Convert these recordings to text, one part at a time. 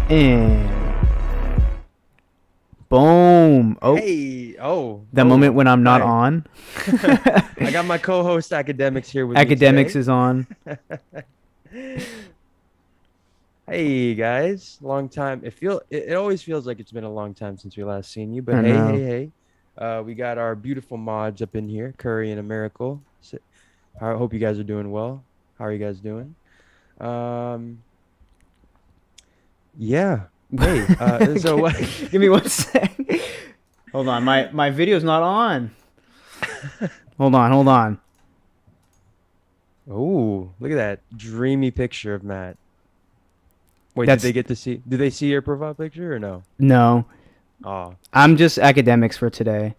And boom. Oh, Hey, that moment when I'm not hi. on. I got my co-host Academics here with me Academics today. is on. Hey guys, long time. It always feels like it's been a long time since we last seen you, but I hey, know. hey, hey. We got our beautiful mods up in here, Curry and a Miracle. I hope you guys are doing well. How are you guys doing? Um, yeah. Hey, so what? Give me one sec. Hold on. My video's not on. Hold on. Oh, look at that dreamy picture of Matt. Wait, That's did they see your profile picture or no? no. Oh, I'm just academics for today.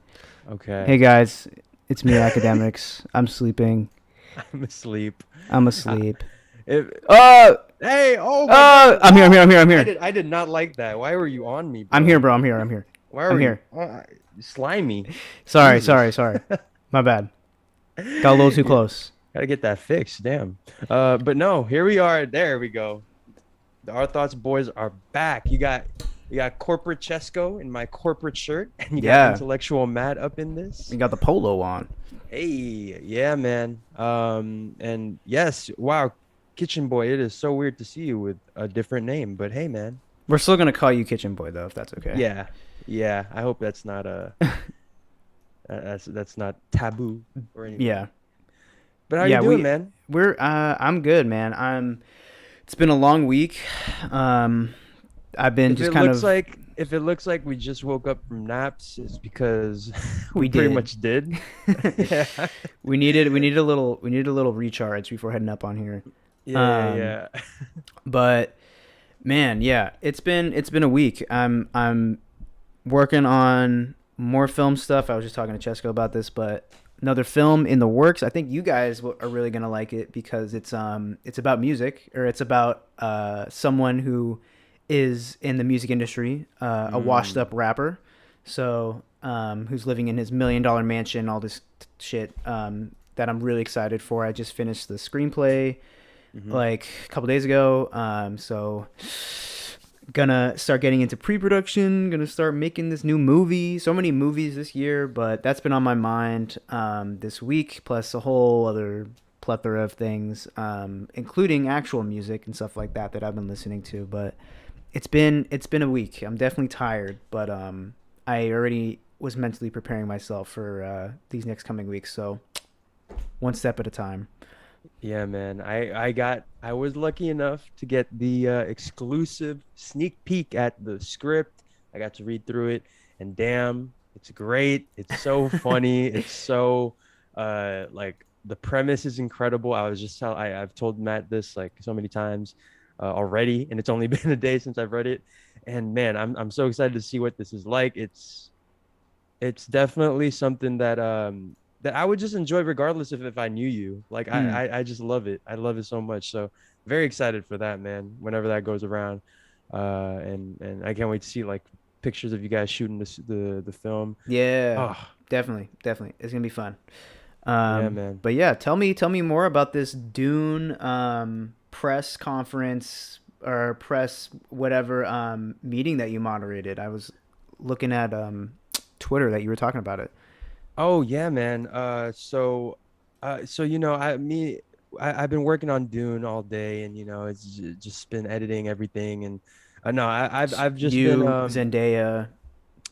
Hey okay. guys, it's me, academics. I'm sleeping. I'm asleep. I'm Uh, asleep. if, Oh, hey, oh my God! I'm here. I'm here. Wow, I'm here. I'm here. I did not like that. Why were you on me, I'm here, bro? bro. I'm here. I'm here. Why I'm were you here. slimy? Sorry. Sorry. Jesus. Sorry. My bad. Got a little too Yeah, close. gotta get that fixed. Damn. But no, here we are. There we go. The Our Thoughts boys are back. You got corporate Cesco in my corporate shirt, and you got Yeah. intellectual Matt up in We this. got the polo on. Hey, yeah, man. And yes, wow, Kitchen Boy, it is so weird to see you with a different name, but hey, man. We're still gonna call you Kitchen Boy though, if that's okay. Yeah, yeah. I hope that's not that's not taboo or anything. Yeah. But how you Yeah. doing, man? We're. I'm good, man. It's been a long week. I've been just kind of. If it looks like we just woke up from naps, it's because we We pretty did. much did. Yeah. We needed a little recharge before heading up on here. Yeah, Um, yeah, but man, yeah, it's been a week. I'm working on more film stuff. I was just talking to Chesco about this, but another film in the works. I think you guys are really gonna like it because it's about music, or it's about someone who is in the music industry, yeah. a washed up rapper, so who's living in his $1 million mansion, all this shit, that I'm really excited for. I just finished the screenplay Hmm. like a couple days ago. So gonna start getting into pre-production, gonna start making this new movie. So many movies this year, but that's been on my mind this week, plus a whole other plethora of things, including actual music and stuff like that I've been listening to. But it's been a week. I'm definitely tired, but I already was mentally preparing myself for these next coming weeks, so one step at a time. Yeah, man. I was lucky enough to get the exclusive sneak peek at the script. I got to read through it, and damn, it's great. It's so funny. It's so like the premise is incredible. I've told Matt this like so many times already, and it's only been a day since I've read it. And man, I'm so excited to see what this is like. It's definitely something that I would just enjoy regardless of if I knew you. Like Mm. I just love it. I love it so much. So very excited for that, man. Whenever that goes around, and I can't wait to see like pictures of you guys shooting the film. Yeah, Oh definitely. It's gonna be fun. yeah, man. But yeah, tell me more about this Dune press conference or press whatever meeting that you moderated. I was looking at Twitter that you were talking about it. Oh yeah, man. So I've been working on Dune all day, and just been editing everything, and no, I've just been You, Zendaya,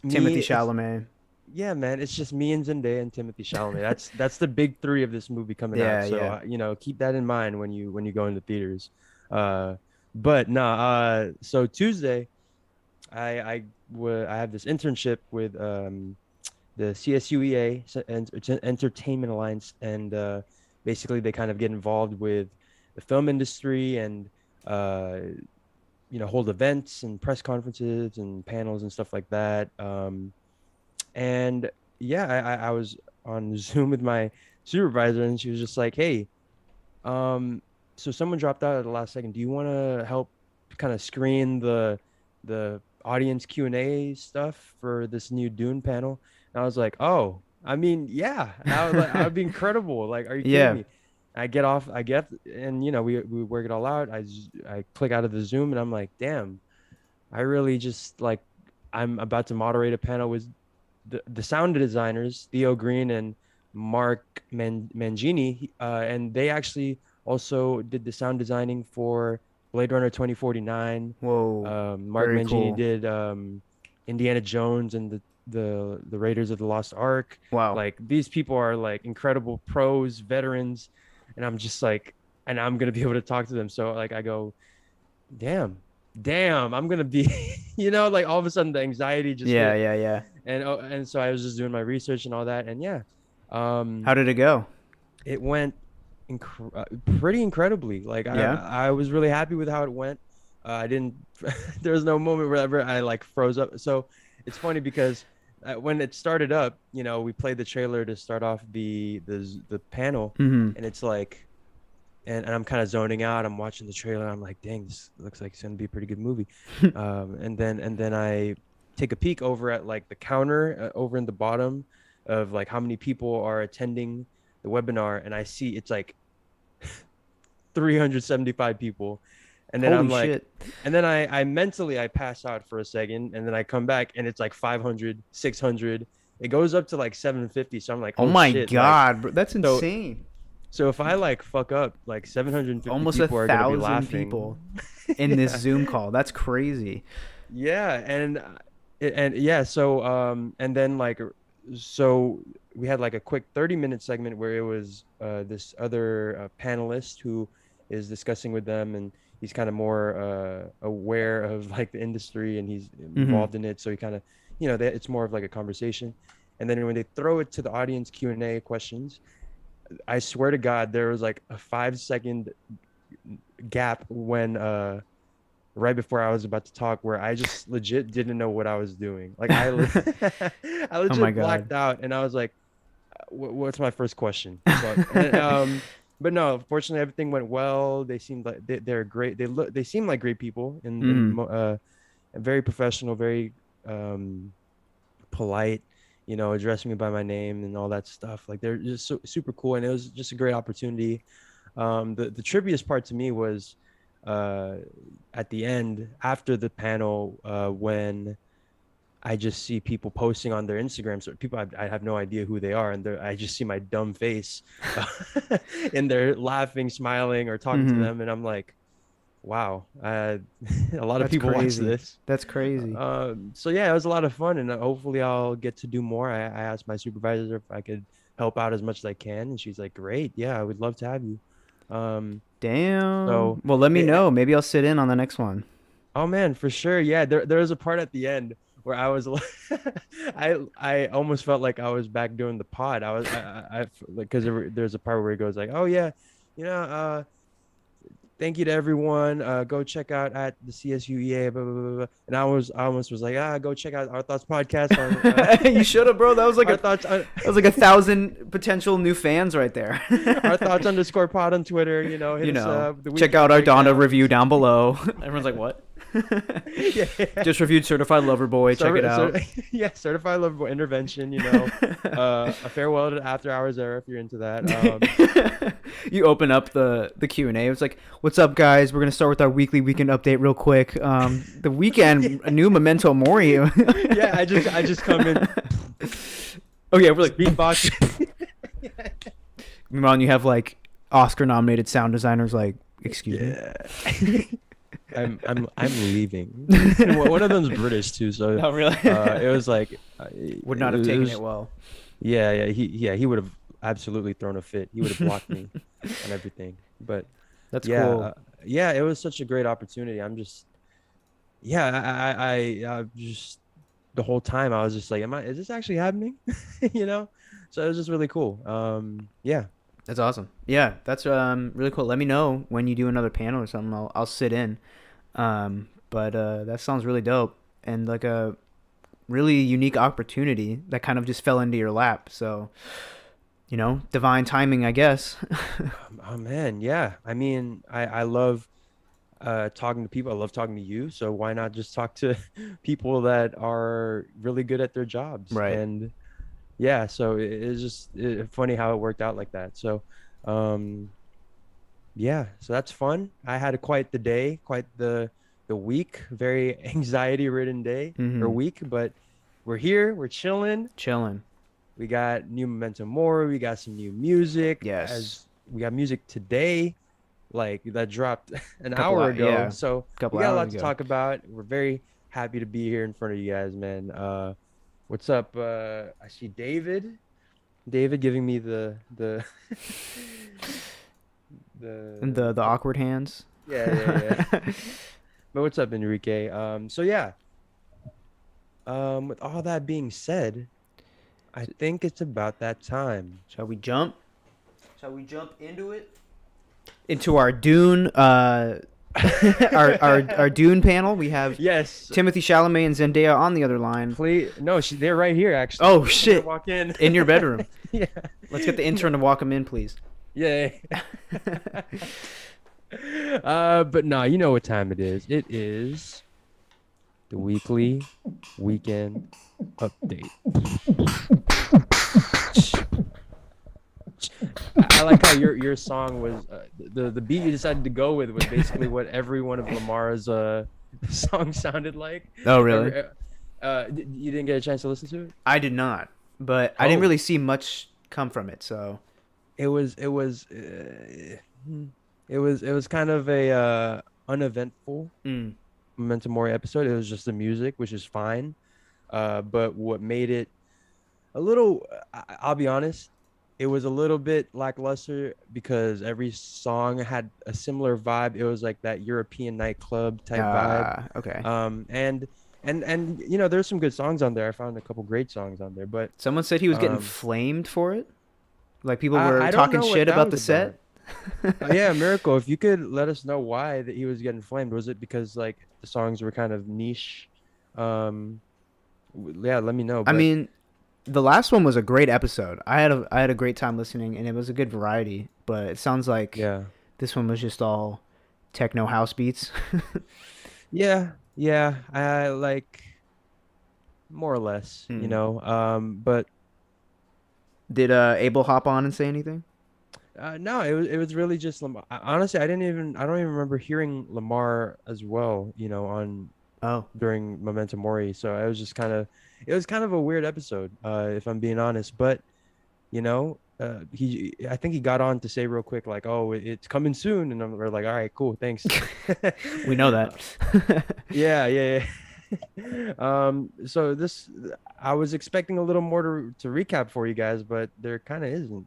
me. Timothy It's Chalamet. Yeah, man, it's just me and Zendaya and Timothy Chalamet. That's the big three of this movie coming out. Yeah, So yeah. keep that in mind when you go into theaters. Uh, but no, so Tuesday, I have this internship with the CSUEA, Entertainment Alliance, and basically they kind of get involved with the film industry and uh, hold events and press conferences and panels and stuff like that. And yeah, I was on Zoom with my supervisor, and she was just like, "Hey, um, so someone dropped out at the last second. Do you want to help kind of screen the audience Q&A stuff for this new Dune panel?" And I was like, "Oh, I mean, yeah, that would be incredible. Like, are you kidding Yeah. me?" I get, and we work it all out. I click out of the Zoom, and I'm like, "Damn." I really just like I'm about to moderate a panel with the sound designers Theo Green and Mangini, and they actually also did the sound designing for Blade Runner 2049. Whoa, Mark very Mangini cool. did Indiana Jones and the Raiders of the Lost Ark. Wow. Like these people are like incredible pros, veterans, and I'm just like, and I'm gonna be able to talk to them. So like I go, damn, I'm gonna be, like all of a sudden the anxiety just Yeah, hit, yeah, yeah. and so I was just doing my research and all that, and yeah, um, How did it go? it went pretty incredibly. Like Yeah. I was really happy with how it went. I didn't. There was no moment where I like froze up. So it's funny because when it started up, we played the trailer to start off the panel, Mm-hmm. and it's like and I'm kind of zoning out. I'm watching the trailer. I'm like, dang, this looks like it's gonna be a pretty good movie. And then I take a peek over at like the counter over in the bottom of like how many people are attending the webinar, and I see it's like 375 people. And then Holy I'm like, shit. and then I mentally I pass out for a second, and then I come back and it's like 500, 600. It goes up to like 750. So I'm like, Oh oh my shit, like god, bro. That's so insane. so if I like fuck up, like 750 Almost a people are gonna be thousand laughing. people in this Yeah, Zoom call. That's crazy. yeah, and yeah. So and then like so we had like a quick 30-minute segment where it was this other panelist who is discussing with them, and he's kind of more aware of like the industry and he's Mm-hmm. involved in it. So he kind of it's more of like a conversation. And then when they throw it to the audience Q&A questions, I swear to God, there was like a 5 second gap when right before I was about to talk where I just legit didn't know what I was doing. Like I Oh my legit god. blacked out and I was like, what's my first question? Fuck. But no, fortunately everything went well. They seemed like they're great. They seem like great people Mm-hmm. very professional, very um polite, addressing me by my name and all that stuff. Like they're just super cool, and it was just a great opportunity. The trippiest part to me was uh, at the end after the panel when I just see people posting on their Instagram. So people I have no idea who they are, and I just see my dumb face, and they're laughing, smiling, or talking to Mm-hmm. them, and I'm like, wow, a lot of That's people watch crazy. this. That's crazy. So yeah, it was a lot of fun, and hopefully I'll get to do more. I asked my supervisor if I could help out as much as I can, and she's like, "Great, yeah, I would love to have you." Um, Damn. so Well, let me it, know. Maybe I'll sit in on the next one. oh man, for sure, yeah. There was a part at the end where I was, I almost felt like I was back doing the pod. I like because there's a part where he goes like, "Oh yeah, you know, thank you to everyone. Go check out at the CSUEA, blah, blah, blah, blah." And I almost was like, go check out Our Thoughts podcast on You should have, bro. That was like Our a Thoughts on that was like 1,000 potential new fans right there. Our Thoughts underscore pod on Twitter. Hit You us know, up. The check weekly out our Donda breakdown. review down below. Everyone's like, "What?" Yeah, Just reviewed Certified Lover Boy. Check it out. yeah, certified lovable intervention. A farewell to After Hours era if you're into that. You open up the Q&A. It's like, "What's up, guys? We're gonna start with our weekly weekend update real quick. The weekend, a new Memento Mori." Yeah, I just come in Oh yeah, we're like beatbox. meanwhile you have like Oscar nominated sound designers like, "Excuse me." Yeah. I'm leaving. One of them's British too, so Oh really? it was like Would not have taken it was well. he would have absolutely thrown a fit. He would have blocked me on everything. But That's yeah, cool. yeah, it was such a great opportunity. I'm just yeah, I just the whole time I was just like, is this actually happening? You know? So it was just really cool. Yeah. That's awesome. Yeah, that's really cool. Let me know when you do another panel or something. I'll sit in. But that sounds really dope and like a really unique opportunity that kind of just fell into your lap. So, divine timing, I guess. Oh man, yeah. I mean, I love talking to people. I love talking to you. So why not just talk to people that are really good at their jobs? Right. And yeah, so it's just funny how it worked out like that. So, um, yeah, so that's fun. I had quite the day, quite the the week. Very anxiety-ridden day or Mm-hmm. week, but we're here. We're chilling. Chilling. We got new Momentum More. We got some new music. Yes. As we got music today, like that dropped an Couple hour out. ago. Yeah. So Couple we got a hours lot to ago. talk about. We're very happy to be here in front of you guys, man. What's up? I see David. David giving me the And the the awkward hands. yeah, yeah, yeah. But what's up, Enrique? So yeah. With all that being said, I think it's about that time. Shall we jump? Shall we jump into it? Into our Dune, our Dune panel. We have Yes, Timothy Chalamet and Zendaya on the other line. please. No, they're right here actually. Oh They're shit! walk in. In your bedroom. Yeah. Let's get the intern to walk him in, please. Yeah. But no, you know what time it is. It is the weekly weekend update. I like how your song was the beat you decided to go with was basically what every one of Lamar's songs sounded like. Oh really? You didn't get a chance to listen to it? I did not, but I didn't really see much come from it. So it was kind of a uneventful Memento Mori episode. It was just the music, which is fine. But what made it a little, I'll be honest, it was a little bit lackluster because every song had a similar vibe. It was like that European nightclub type vibe. Okay. And you know, there's some good songs on there. I found a couple great songs on there, but Someone said he was getting um, flamed for it. Like people were I don't talking know what shit that about was the set. Yeah, Miracle, if you could let us know why that he was getting flamed. Was it because like the songs were kind of niche? Yeah, let me know. I But mean, the last one was a great episode. I had a great time listening, and it was a good variety. But it sounds like yeah, this one was just all techno house beats. yeah, I like more or less, you Mm. know. But Did Abel hop on and say anything? no, it was really just Lamar. Honestly, I don't even remember hearing Lamar as well, you know, on Oh, during Memento Mori. So it was kind of a weird episode, if I'm being honest. But you know, I think he got on to say real quick, like, "Oh, it's coming soon," and we're like, "All right, cool, thanks." we know that. Yeah, yeah, yeah. So I was expecting a little more to recap for you guys, but there kind of isn't.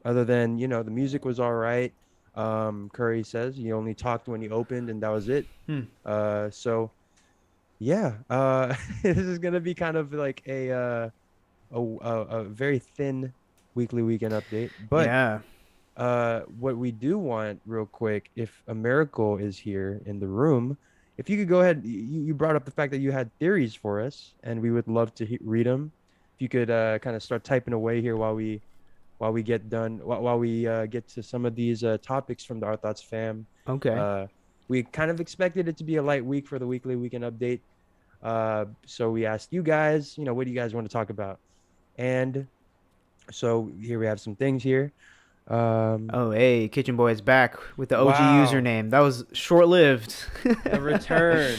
Other than, you know, the music was all right. Curry says he only talked when he opened, and that was it. Hmm. So yeah, this is gonna be kind of like a very thin weekly weekend update. But Yeah. what we do want real quick, if a miracle is here in the room, if you could go ahead, you brought up the fact that you had theories for us, and we would love to read them. If you could kind of start typing away here while we get done, while we get to some of these topics from the Our Thoughts fam. Okay. We kind of expected it to be a light week for the weekly weekend update. So we asked you guys, you know, what do you guys want to talk about? And so here we have some things here. Oh, hey, Kitchen Boy is back with the OG Wow, username. That was short-lived. the return.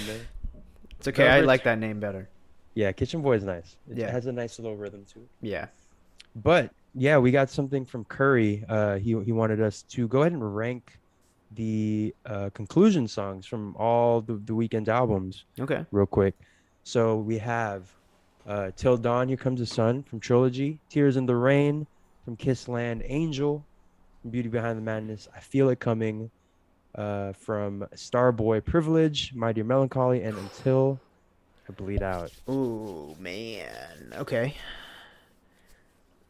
It's okay. I like that name better. Yeah, Kitchen Boy is nice. It Yeah. has a nice little rhythm to it. Yeah. But yeah, we got something from Curry. He wanted us to go ahead and rank the conclusion songs from all the weekend albums Okay. real quick. So we have Till Dawn, Here Comes the Sun from Trilogy, Tears in the Rain from Kiss Land, Angel from Beauty Behind the Madness, I Feel It Coming from Starboy, Privilege, My Dear Melancholy, and Until I Bleed Out. Ooh, man. Okay.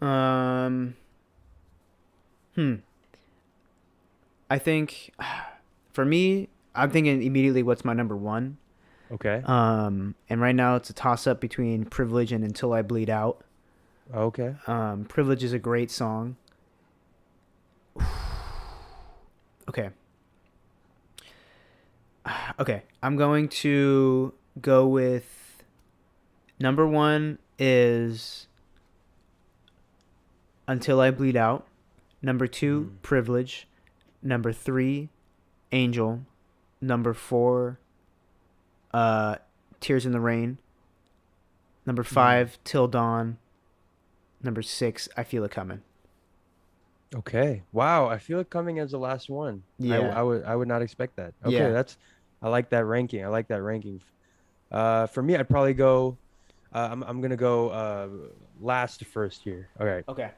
Um. I think, for me, I'm thinking immediately what's my number one. Okay. And right now it's a toss up between Privilege and Until I Bleed Out. Okay. Privilege is a great song. Okay. Okay. I'm going to go with number one is Until I Bleed Out. Number two, Privilege. Number three, Angel. Number 4, uh, Tears in the Rain. Number Mm. 5, Till Dawn. Number 6, I Feel It Coming. Okay. Wow. I feel it coming as the last one. Yeah. I would not expect that. Okay, Yeah. that's I like that ranking. I like that ranking. For me, I'd probably go. I'm gonna go last to first here. All right, Okay.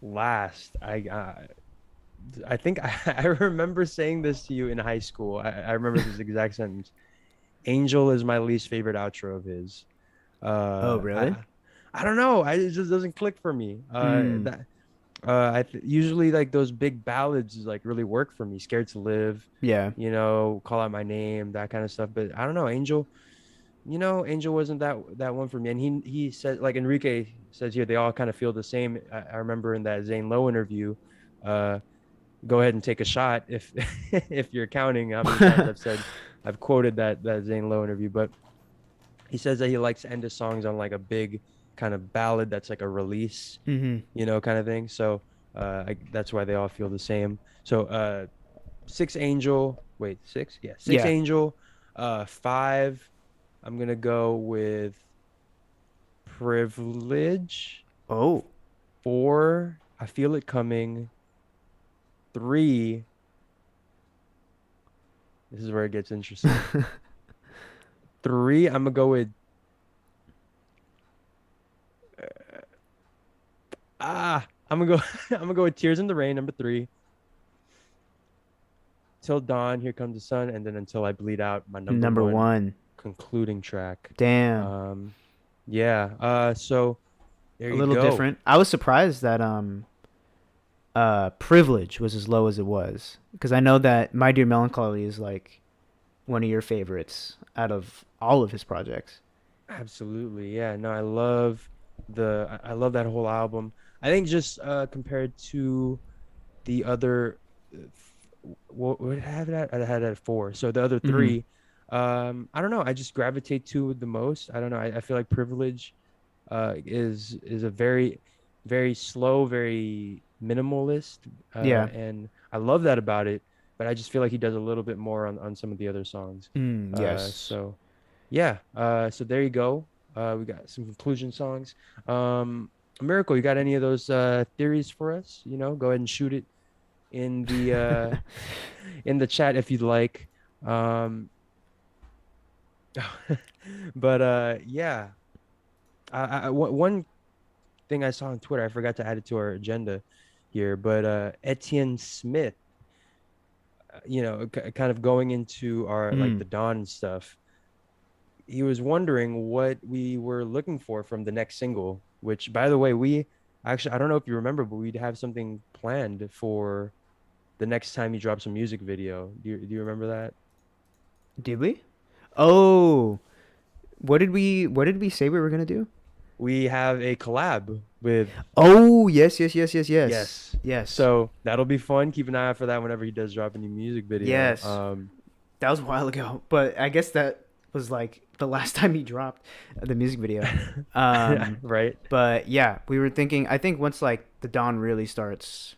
last. I think I remember saying this to you in high school. I remember this exact sentence. Angel is my least favorite outro of his. Oh, Uh, really? I I don't know. It just doesn't click for me. Mm. That usually like those big ballads like really work for me. Scared to Live, Yeah. Call Out My Name, that kind of stuff. But I don't know, Angel. Angel wasn't that one for me. And he said, like Enrique says here, they all kind of feel the same. I remember in that Zane Lowe interview, uh, go ahead and take a shot if if you're counting how many times I've quoted that Zane Lowe interview. But he says that he likes to end his songs on like a big kind of ballad that's like a release, Mm-hmm. kind of thing. So that's why they all feel the same. So six Angel, wait, six? Yeah, six Yeah. Angel, five. I'm gonna go with Privilege. Oh. Four, I Feel It Coming. Three, this is where it gets interesting. Three, I'm gonna go with I'm gonna go I'm gonna go with Tears in the Rain, number three. Till Dawn, Here Comes the Sun, and then Until I Bleed Out, my number Number one 1. concluding track. Damn. Um, yeah. So there A you little go. different. I was surprised that Privilege was as low as it was, because I know that My Dear Melancholy is like one of your favorites out of all of his projects. Absolutely. Yeah. No, I love that whole album. I think just compared to the other what did I have it at? I had it at four. So the other Mm-hmm. three, I don't know. I just gravitate to the most. I don't know. I feel like Privilege is a very, very slow, very minimalist. Yeah. And I love that about it, but I just feel like he does a little bit more on some of the other songs. Yes. So yeah. So there you go. We got some conclusion songs. Miracle, you got any of those theories for us? Go ahead and shoot it in the in the chat if you'd like. Um, but yeah, one thing I saw on Twitter, I forgot to add it to our agenda here, but Etienne Smith, kind of going into our like Mm. the Dawn and stuff. He was wondering what we were looking for from the next single, which by the way, we actually I don't know if you remember, but we'd have something planned for the next time you drop some music video. Do you remember that? Did we? Oh, what did we say we were gonna do? We have a collab with Oh, yes, yes, yes, yes, yes. Yes. Yes. So that'll be fun. Keep an eye out for that whenever he does drop a new music video. Yes. That was a while ago, but I guess that was like the last time he dropped the music video. Um, Right? but yeah, we were thinking. I think once like the Dawn really starts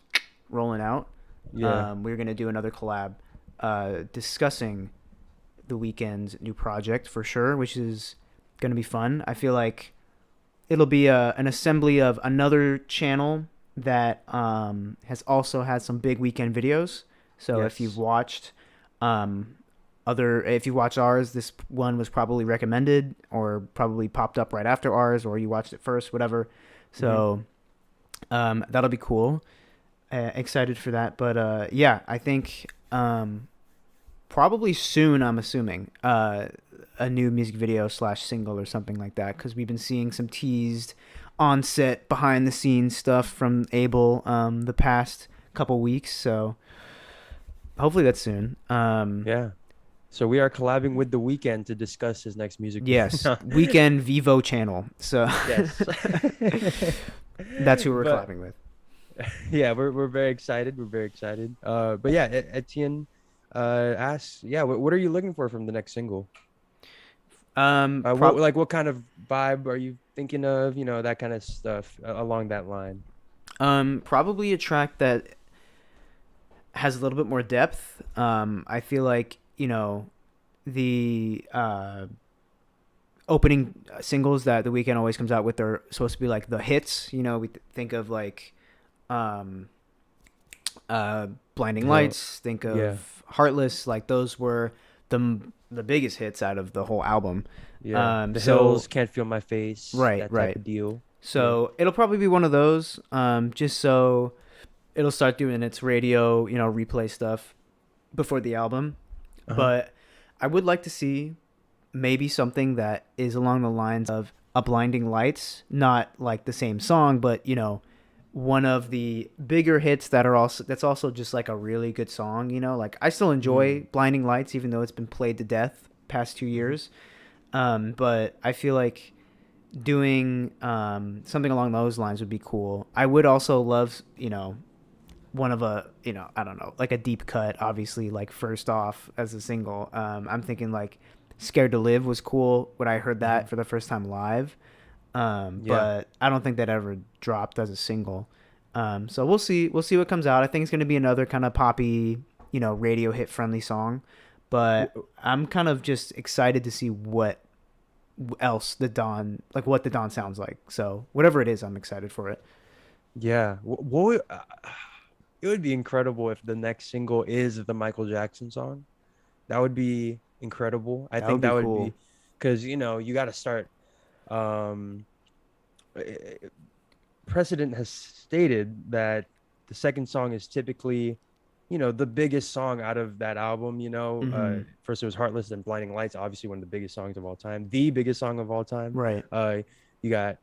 rolling out, Yeah. we were gonna do another collab, discussing the Weeknd's new project for sure, which is gonna be fun. I feel like it'll be an assembly of another channel that has also had some big Weeknd videos. So if you've Yes. watched um, if you watch ours, this one was probably recommended or probably popped up right after ours, or you watched it first, whatever. Hmm. So that'll be cool. Excited for that. But yeah, I think probably soon. I'm assuming a new music video slash single or something like that, because we've been seeing some teased on set behind the scenes stuff from Abel the past couple weeks. So hopefully that's soon. Yeah. So we are collabing with The Weeknd to discuss his next music Yes, video. Weekend Vivo channel. So Yes. that's who we're But collabing with. yeah, we're very excited. We're very excited. But yeah, Etienne asks, yeah, what are you looking for from the next single? Prob What kind of vibe are you thinking of? That kind of stuff along that line. Probably a track that has a little bit more depth. I feel like, the opening singles that The Weeknd always comes out with are supposed to be like the hits. We think of like um, Blinding Hill. Lights, think Yeah. of Heartless. Like those were the biggest hits out of the whole album. Yeah. The So Hills, Can't Feel My Face, right, that type right. of deal. Yeah. So it'll probably be one of those. Just so it'll start doing its radio, replay stuff before the album. Uh-huh. But I would like to see maybe something that is along the lines of a Blinding Lights, not like the same song, but one of the bigger hits that's also just like a really good song. Like I still enjoy Mm. Blinding Lights, even though it's been played to death past 2 years. But I feel like doing something along those lines would be cool. I would also love, one of I don't know, like a deep cut, obviously, like first off as a single. I'm thinking like Scared to Live was cool when I heard Mm-hmm. that for the first time live. Yeah. But I don't think that ever dropped as a single. So we'll see. We'll see what comes out. I think it's going to be another kind of poppy, radio hit friendly song. But W- I'm kind of just excited to see what else what the Dawn sounds like. So whatever it is, I'm excited for it. Yeah. It would be incredible if the next single is the Michael Jackson song. That would be incredible. I That would think be that would cool. be because you got to start. Um, Precedent has stated that the second song is typically, the biggest song out of that album. Mm-hmm. First it was Heartless, then Blinding Lights, obviously one of the biggest songs of all time, the biggest song of all time. Right. You got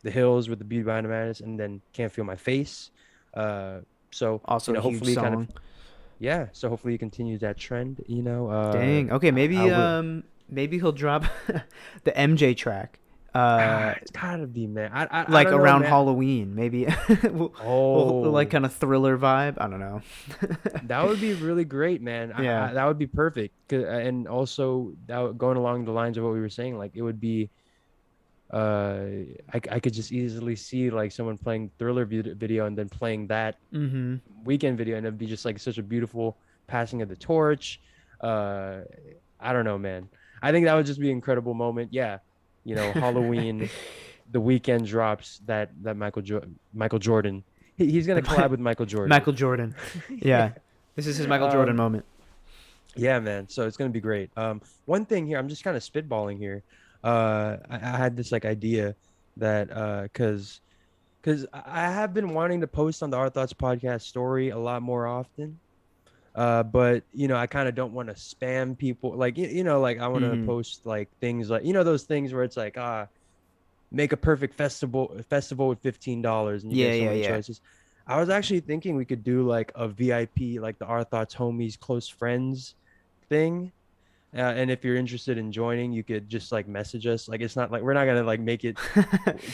The Hills with the Beauty Behind the Madness, and then Can't Feel My Face. Uh, so Also a huge hopefully, kind of, song. yeah. So hopefully, he continues that trend. Dang. Okay, I would. maybe he'll drop the MJ track. It's gotta be, man. I Like don't know, around man. Halloween, maybe. we'll like Oh, kind of thriller vibe. I don't know. that would be really great, man. Yeah. That would be perfect. And also, going along the lines of what we were saying, like it would be. I could just easily see like someone playing Thriller video and then playing that Mm-hmm. Weekend video, and it'd be just like such a beautiful passing of the torch. Uh, I don't know, man. I think that would just be an incredible moment. Yeah, Halloween, the Weekend drops that Michael Jordan. He's gonna collab with Michael Jordan. Michael Jordan. Yeah. Yeah. This is his Michael Jordan Um, moment. yeah, man. So it's gonna be great. One thing here, I'm just kind of spitballing here. I had this like idea that because I have been wanting to post on the Our Thoughts podcast story a lot more often. But I kind of don't want to spam people. Like like I want to Mm-hmm. post like things like those things where it's like make a perfect festival with $15 and you Yeah, get so yeah, many yeah. choices. I was actually thinking we could do like a VIP, like the Our Thoughts homies close friends thing. And if you're interested in joining, you could just like message us. Like it's not like we're not gonna like make it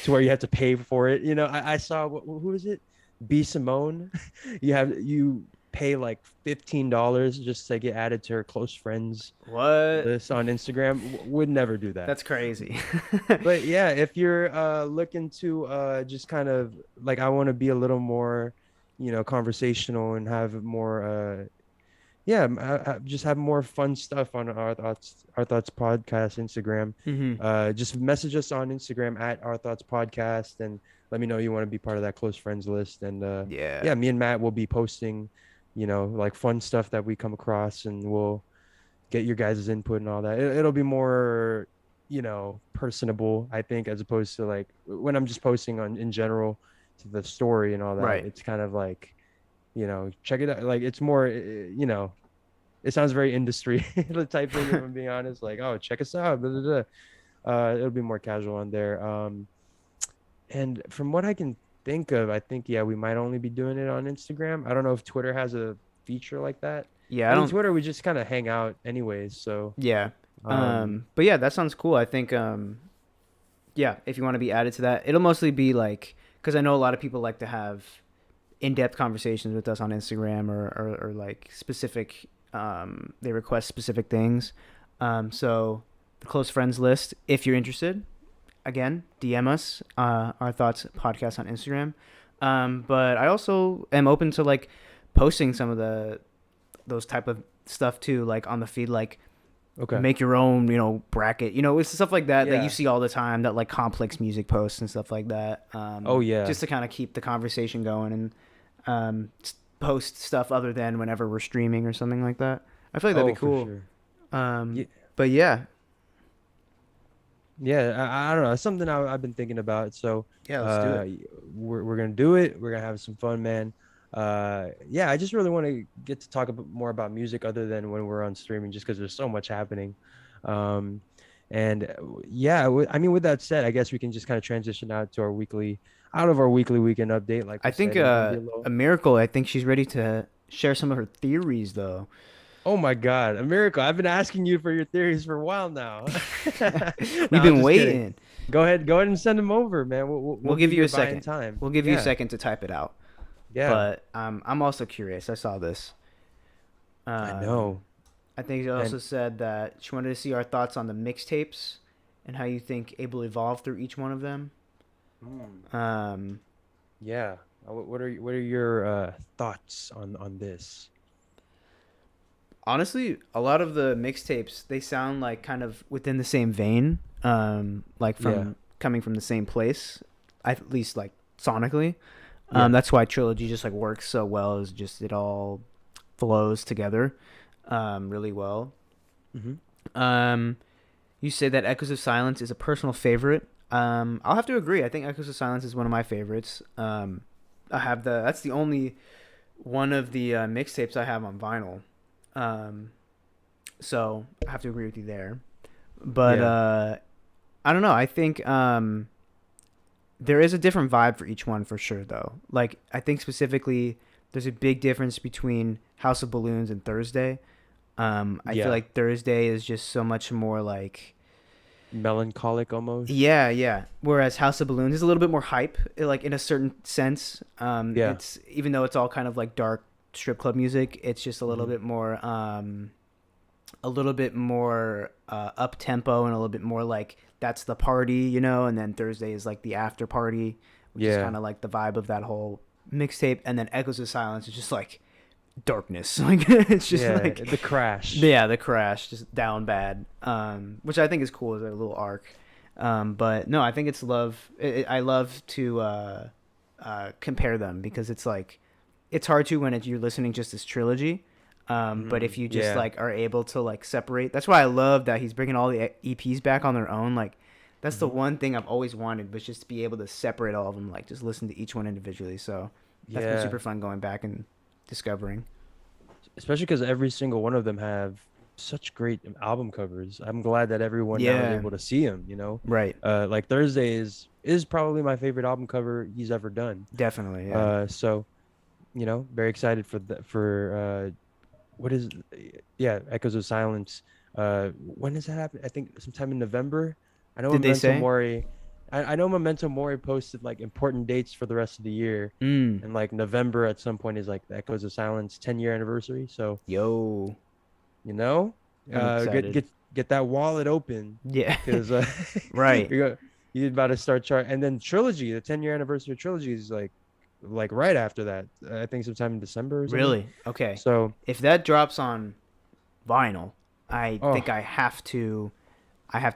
to where you have to pay for it. I saw who is it? B Simone. You pay like $15 just to get added to her close friends What? list on Instagram. Would never do that. That's crazy. But yeah, if you're looking to just kind of like I want to be a little more, conversational and have more yeah, just have more fun stuff on our thoughts podcast Instagram. Mm-hmm. Just message us on Instagram at our thoughts podcast and let me know you want to be part of that close friends list. And Yeah. yeah, me and Matt will be posting, like fun stuff that we come across, and we'll get your guys' input and all that. It'll be more, personable, I think, as opposed to like when I'm just posting on in general to the story and all that. Right. It's kind of like, check it out. Like it's more, it sounds very industry the type thing. If I'm being honest, like, oh, check us out. Blah, blah, blah. It'll be more casual on there. And from what I can think of, I think yeah, we might only be doing it on Instagram. I don't know if Twitter has a feature like that. Yeah, I I mean, don't. Twitter we just kind of hang out anyways. So Yeah. um, But yeah, that sounds cool. I think yeah, if you want to be added to that, it'll mostly be like because I know a lot of people like to have in-depth conversations with us on Instagram or like specific they request specific things. So the close friends list, if you're interested, again, DM us our thoughts podcast on Instagram. But I also am open to like posting some of those type of stuff too, like on the feed, like Okay. make your own, bracket. It's stuff like that that you Yeah. see all the time, that like complex music posts and stuff like that. Oh yeah. Just to kind of keep the conversation going and post stuff other than whenever we're streaming or something like that. I feel like that'd Oh, be for cool. sure. Um, Yeah. but yeah, Yeah, I don't know. It's something I've been thinking about. So, yeah, let's do uh, it. we're gonna do it. We're gonna have some fun, man. Yeah, I just really want to get to talk more about music other than when we're on streaming, just because there's so much happening. Um, and yeah, I mean, with that said, I guess we can just kind of transition out of our weekly weekend update, like I we think said, and be a little. a miracle. I think she's ready to share some of her theories, though. Oh my God, a miracle! I've been asking you for your theories for a while now. No, We've I'm been just kidding. waiting. Go ahead and send them over, man. We'll We'll give give you you a a buying second. time. We'll give you a Yeah, second to type it out. yeah, But I'm also curious. I saw this. I Um, know. I think she And also said that she wanted to see our thoughts on the mixtapes and how you think Abel evolved through each one of them. mm, Um, yeah, what are your thoughts on this? Honestly, a lot of the mixtapes they sound like kind of within the same vein, like Yeah, from coming from the same place, at least like sonically. yeah. That's why trilogy just like works so well. Is just it all flows together, really well. Mm-hmm. Um, you say that Echoes of Silence is a personal favorite. I'll have to agree. I think Echoes of Silence is one of my favorites. That's the only one of the mixtapes I have on vinyl. Um, so I have to agree with you there. But Yeah, I don't know. I think there is a different vibe for each one for sure, though. Like I think specifically, there's a big difference between House of Balloons and Thursday. I feel yeah. like Thursday is just so much more like, Melancholic almost. yeah, yeah. Whereas House of Balloons is a little bit more hype, like in a certain sense. Yeah. It's even though it's all kind of like dark strip club music, it's just Mm-hmm. a little bit more up tempo and a little bit more like that's the party. And then Thursday is like the after party, which is Yeah, kind of like the vibe of that whole mixtape. And then Echoes of Silence is just like darkness, like it's just yeah. like The crash. yeah, the crash, just down bad, which I think is cool as a little arc. But no, I think it's love. I love to compare them because it's like it's hard to when you're listening just as trilogy. But if you just Yeah. like are able to like separate, that's why I love that he's bringing all the EPs back on their own. Like that's the Mm-hmm. one thing I've always wanted, was just to be able to separate all of them, like just listen to each one individually. So that's been Yeah. super fun going back and discovering. Especially because every single one of them have such great album covers. I'm glad that everyone now is Yeah, able to see them. right. Like Thursday is probably my favorite album cover he's ever done. Definitely, yeah. So very excited what is yeah, Echoes of Silence. When does that happen? I think sometime in November. I know Did they Memento say? Mori. I know Memento Mori posted like important dates for the rest of the year, Mm. and like November at some point is like the Echoes of Silence 10-year anniversary. So Yo, you know, I'm excited. get that wallet open Yeah. because Right. you're about to start chart, and then trilogy, the 10-year anniversary of trilogy is like right after that. I think sometime in December or something. Really? Okay. So If that drops on vinyl, I oh think I have to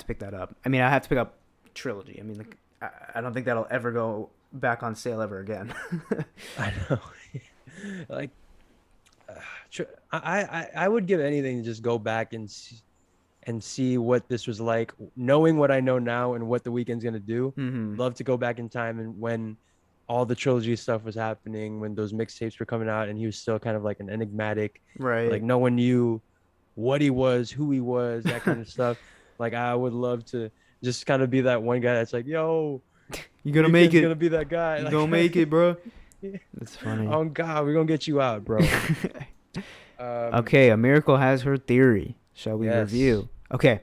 pick that up. I mean, I have to pick up Trilogy. I mean, like, I don't think that'll ever go back on sale ever again. I know. Like I would give anything to just go back and see what this was like, knowing what I know now and what the weekend's gonna do. Mm-hmm. Love to go back in time and when all the trilogy stuff was happening, when those mixtapes were coming out, and he was still kind of like an enigmatic, like Right. no one knew what he was, who he was, that kind of stuff. Like I would love to just kind of be that one guy that's like, yo, You gonna make weekend's gonna it. be that guy. You Like, gonna make it, bro. That's funny. oh God, we're gonna get you out, bro. Okay, a miracle has her theory. Shall we Yes. review? Okay.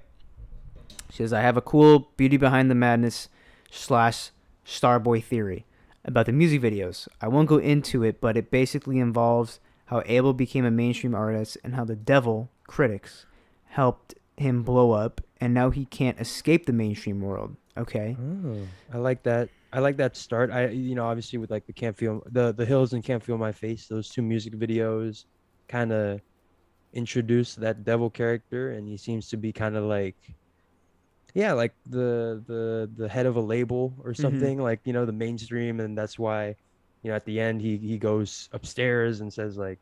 She says, I have a cool beauty behind the madness / Starboy theory about the music videos. I won't go into it, but it basically involves how Abel became a mainstream artist and how the devil, critics, helped him blow up, and now he can't escape the mainstream world. Okay. Oh, I like that. I like that start. Obviously with like the Can't Feel the Hills and Can't Feel My Face, those two music videos kind of introduce that devil character, and he seems to be kind of like, yeah, like the head of a label or Mm-hmm. something, like, the mainstream. And that's why, at the end he goes upstairs and says like,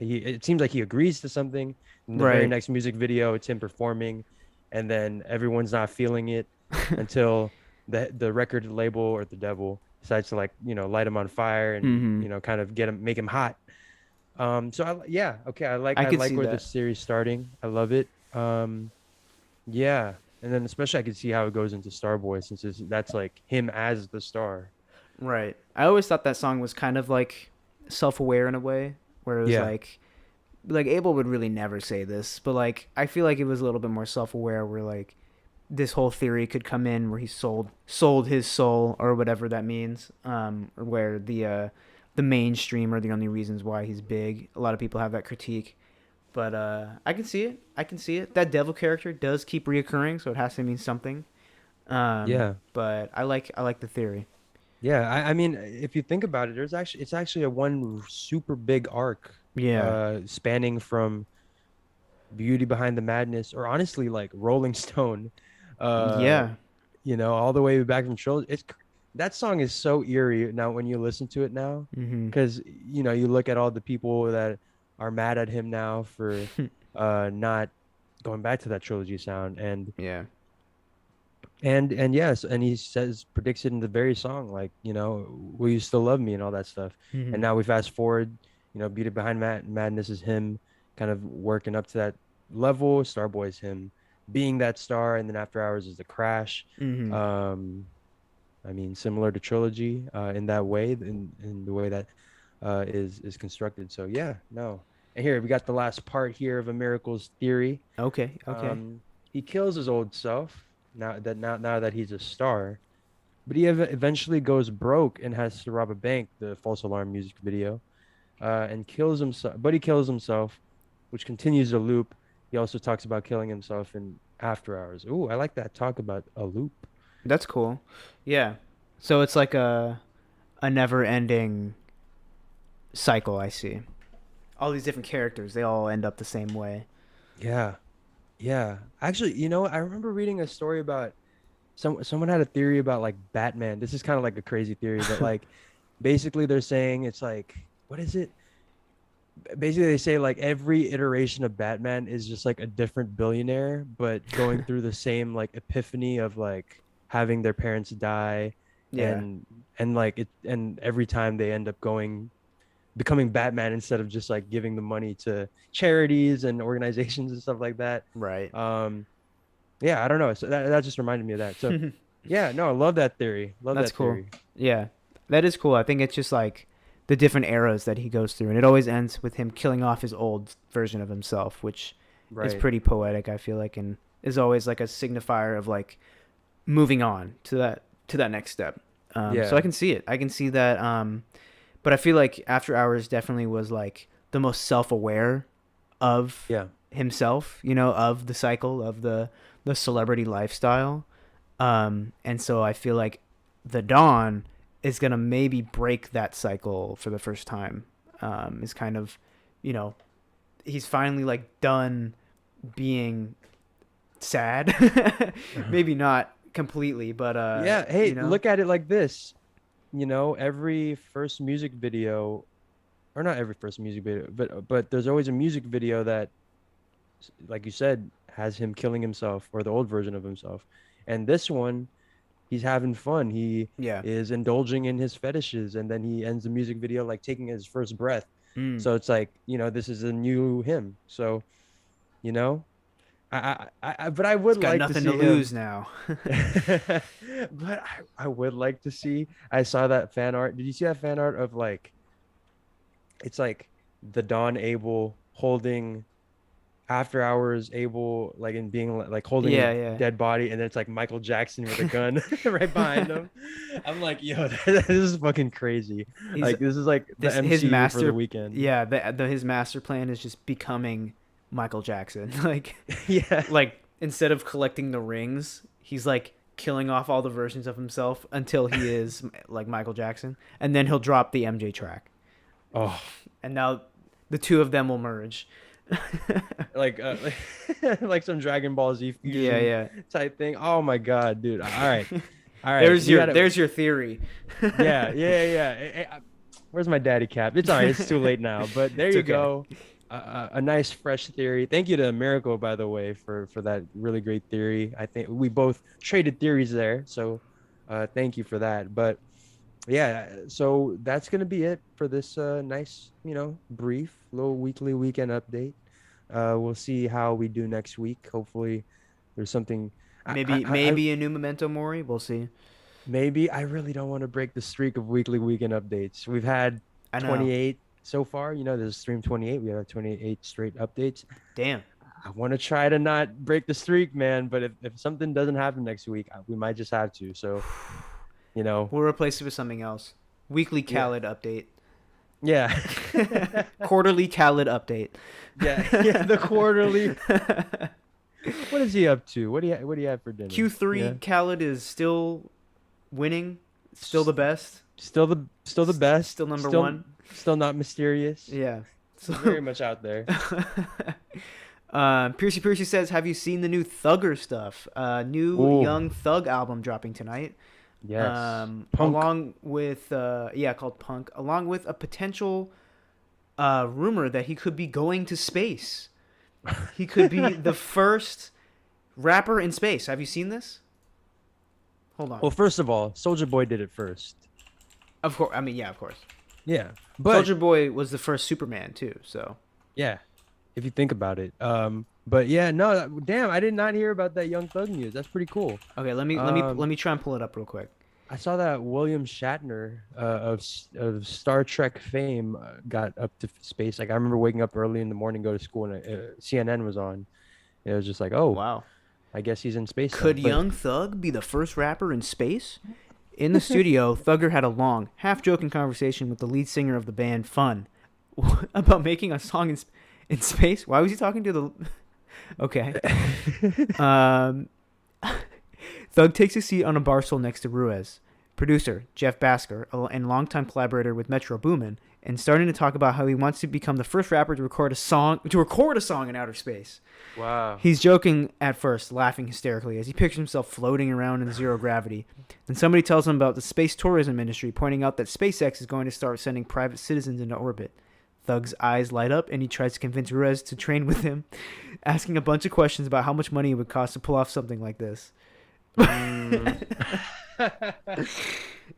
it seems like he agrees to something. In the very Right. next music video, it's him performing, and then everyone's not feeling it until the record label or the devil decides to, like, light him on fire and, Mm-hmm. kind of get him, make him hot. So yeah, okay, I like I I could like see where the that. series starting. I love it. Yeah, and then especially I could see how it goes into Starboy, since that's like him as the star. Right. I always thought that song was kind of like self-aware in a way, where it was Yeah. like Abel would really never say this, but like I feel like it was a little bit more self-aware, where like this whole theory could come in where he sold his soul or whatever that means, or where the mainstream are the only reasons why he's big. A lot of people have that critique, but I can see it. I can see it. That devil character does keep reoccurring, so it has to mean something. Yeah. But I like the theory. Yeah, I mean, if you think about it, it's actually a one super big arc, Yeah. spanning from Beauty Behind the Madness, or honestly like Rolling Stone, uh, Yeah. all the way back from Trilogy. That song is so eerie now when you listen to it now, Mhm. because you look at all the people that are mad at him now for not going back to that Trilogy sound, and Yeah. yes, and he says, predicts it in the very song, like, will you still love me and all that stuff. And Mhm. now we fast forward, Beauty Behind Madness is him kind of working up to that level. Starboy is him being that star, and then After Hours is the crash. Mhm. Um, I mean, similar to Trilogy, in that way, in the way that is constructed. So yeah, no. And here we got the last part here of A Miracle's theory. Okay. Okay. Um, he kills his old self now that he's a star, but he eventually goes broke and has to rob a bank. The false alarm music video, and kills himself. But he kills himself, which continues the loop. He also talks about killing himself in After Hours. Ooh, I like that talk about a loop. That's cool. Yeah. So it's like a never-ending cycle, I see. All these different characters, they all end up the same way. Yeah, yeah. Actually, I remember reading a story about someone had a theory about like Batman. This is kind of like a crazy theory, but like basically they're saying it's like, what is it? Basically they say like every iteration of Batman is just like a different billionaire, but going through the same like epiphany of like having their parents die, Yeah. and like it, and every time they end up becoming Batman instead of just like giving the money to charities and organizations and stuff like that. Right. Um, yeah, I don't know. So that just reminded me of that. So yeah, no, I love that theory. Love That's that cool. theory. Yeah. That is cool. I think it's just like the different eras that he goes through, and it always ends with him killing off his old version of himself, which is Right. pretty poetic, I feel like, and is always like a signifier of like moving on to that next step. So I Yeah. can see it. I can see that. But I feel like After Hours definitely was like the most self-aware of Yeah. himself, of the cycle of the celebrity lifestyle. And so I feel like the Dawn is gonna maybe break that cycle for the first time. Is kind of, you know, he's finally like done being sad. Maybe not completely, but Yeah. Hey, look at it like this. Every first music video, or not every first music video, but there's always a music video that, like you said, has him killing himself or the old version of himself. And this one, he's having fun. He yeah. is indulging in his fetishes, and then he ends the music video like taking his first breath. Mm. So it's like, this is a new him. So, you know, but I He's would got like to nothing to see lose him. now. But I would like to see. I saw that fan art. Did you see that fan art of like, it's like the Don Abel holding After Hours Abel, like, and being like holding a Yeah, yeah. dead body, and then it's like Michael Jackson with a gun right behind him. I'm like, yo, this is fucking crazy. He's Like, this is like the his MCU for the master. weekend. Yeah, his master plan is just becoming Michael Jackson. Like Yeah. like instead of collecting the rings, he's like killing off all the versions of himself until he is like Michael Jackson, and then he'll drop the MJ track, Oh, and now the two of them will merge. like like some Dragon Ball Z Yeah, fusion yeah. type thing. Oh my God, dude. All right. We gotta. There's your theory. Yeah, yeah, yeah. Where's my daddy cap? It's all right. It's too late now. But there It's you okay. go. A nice fresh theory. Thank you to Miracle, by the way, for that really great theory. I think we both traded theories there, so thank you for that. But yeah, so that's gonna be it for this nice, brief little weekly weekend update. We'll see how we do next week. Hopefully, there's something. Maybe a new Memento Mori. We'll see. Maybe I really don't want to break the streak of weekly weekend updates. We've had I know. 28 so far. There's stream 28. We have 28 straight updates. Damn. I want to try to not break the streak, man. But if something doesn't happen next week, we might just have to. So, you know, We'll replace it with something else. Weekly yeah, Khaled update. yeah, Quarterly Khaled update. yeah, yeah. The quarterly. What is he up to? What do you have for dinner? Q3 Yeah. Khaled is still winning. Still the best. Still the best. Still number one. Still not mysterious. Yeah. So, Very much out there. Piercy says, "Have you seen the new Thugger stuff? New Ooh, Young Thug album dropping tonight. yes. Punk. Along with called Punk. Along with a potential rumor that he could be going to space. He could be the first rapper in space. Have you seen this? Hold on. Well, first of all, Soldier Boy did it first. Of course. I mean, yeah, of course. Yeah, but Soldier Boy was the first Superman too. So yeah, if you think about it. But yeah, no, damn, I did not hear about that Young Thug news. That's pretty cool. okay, let me try and pull it up real quick. I saw that William Shatner of Star Trek fame got up to space. Like I remember waking up early in the morning, go to school, and CNN was on. It was just like, oh, Wow. I guess he's in space. Now. Could But Young Thug be the first rapper in space? In the studio, Thugger had a long, half-joking conversation with the lead singer of the band Fun about making a song in space. Why was he talking to the? Okay. Um, Thug takes a seat on a bar stool next to Ruiz, producer Jeff Basker, and longtime collaborator with Metro Boomin, and starting to talk about how he wants to become the first rapper to record a song in outer space. wow. He's joking at first, laughing hysterically as he pictures himself floating around in zero gravity. Then somebody tells him about the space tourism industry, pointing out that SpaceX is going to start sending private citizens into orbit. Thug's eyes light up, and he tries to convince Ruiz to train with him, asking a bunch of questions about how much money it would cost to pull off something like this. Mm.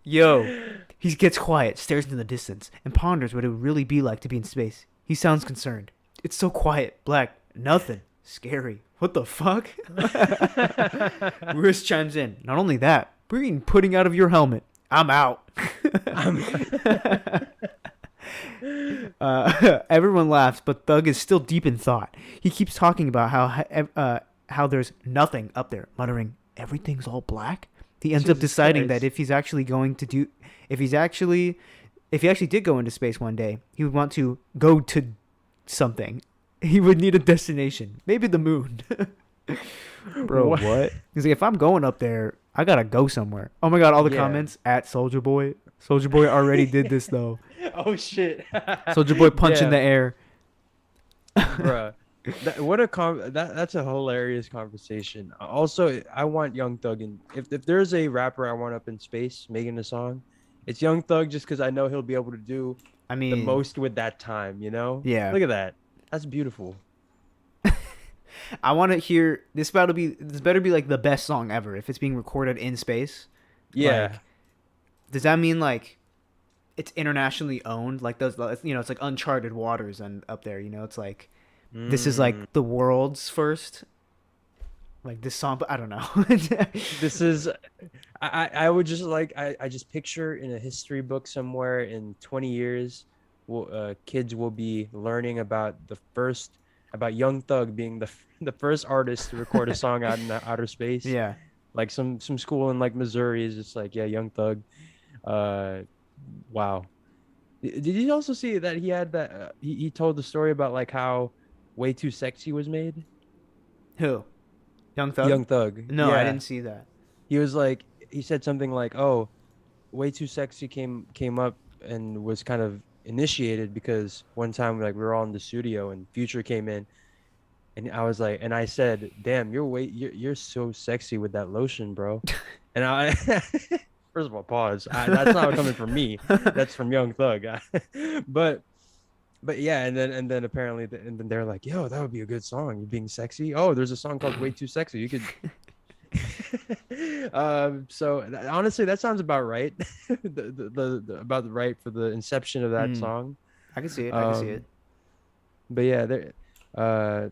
Yo, he gets quiet, stares into the distance, and ponders what it would really be like to be in space. He sounds concerned. It's so quiet, black, nothing, scary. What the fuck? Ruiz chimes in. Not only that, we're getting pudding out of your helmet. I'm out. Everyone laughs, but Thug is still deep in thought. He keeps talking about how there's nothing up there, muttering, "Everything's all black." He ends up Jesus deciding that Christ. if he actually did go into space one day, he would want to go to something. He would need a destination, maybe the moon. Bro, what? He's like, if I'm going up there, I gotta go somewhere. Oh my god, all the Yeah. comments at Soldier Boy. Soldier Boy already did this though. Oh shit. Soldier Boy punch in the Yeah. air. Bruh. That's a hilarious conversation. Also, I want Young Thug, and if there's a rapper I want up in space making a song, it's Young Thug, just because I know he'll be able to do I the mean, most with that time. yeah. Look at that. That's beautiful. I want to hear this. Better be like the best song ever if it's being recorded in space. Yeah. Like, does that mean like it's internationally owned? Like those, it's like uncharted waters and up there. It's like this is Mm. like the world's first. Like this song, but I don't know. This is I would just like I just picture in a history book somewhere in 20 years kids will be learning about Young Thug being the first artist to record a song out in the outer space. Yeah. Like some school in like Missouri is just like, yeah, Young Thug. Wow. Did you also see that he had that he told the story about like how Way Too Sexy was made? Who? Young Thug? Young Thug. No, I Yeah. didn't see that. he was like, he said something like, "Oh, way too sexy came up and was kind of initiated because one time like we were all in the studio and Future came in and I was like, and I said, "Damn, you're so sexy with that lotion, bro." And I first of all, pause. That's not coming from me. That's from Young Thug. but but yeah, and then apparently and then they're like, "Yo, that would be a good song. You being sexy." Oh, there's a song called "Way Too Sexy." You could. So honestly, that sounds about right. About right for the inception of that Mm, song. I can see it. I can see it. Um, but yeah, there. Uh,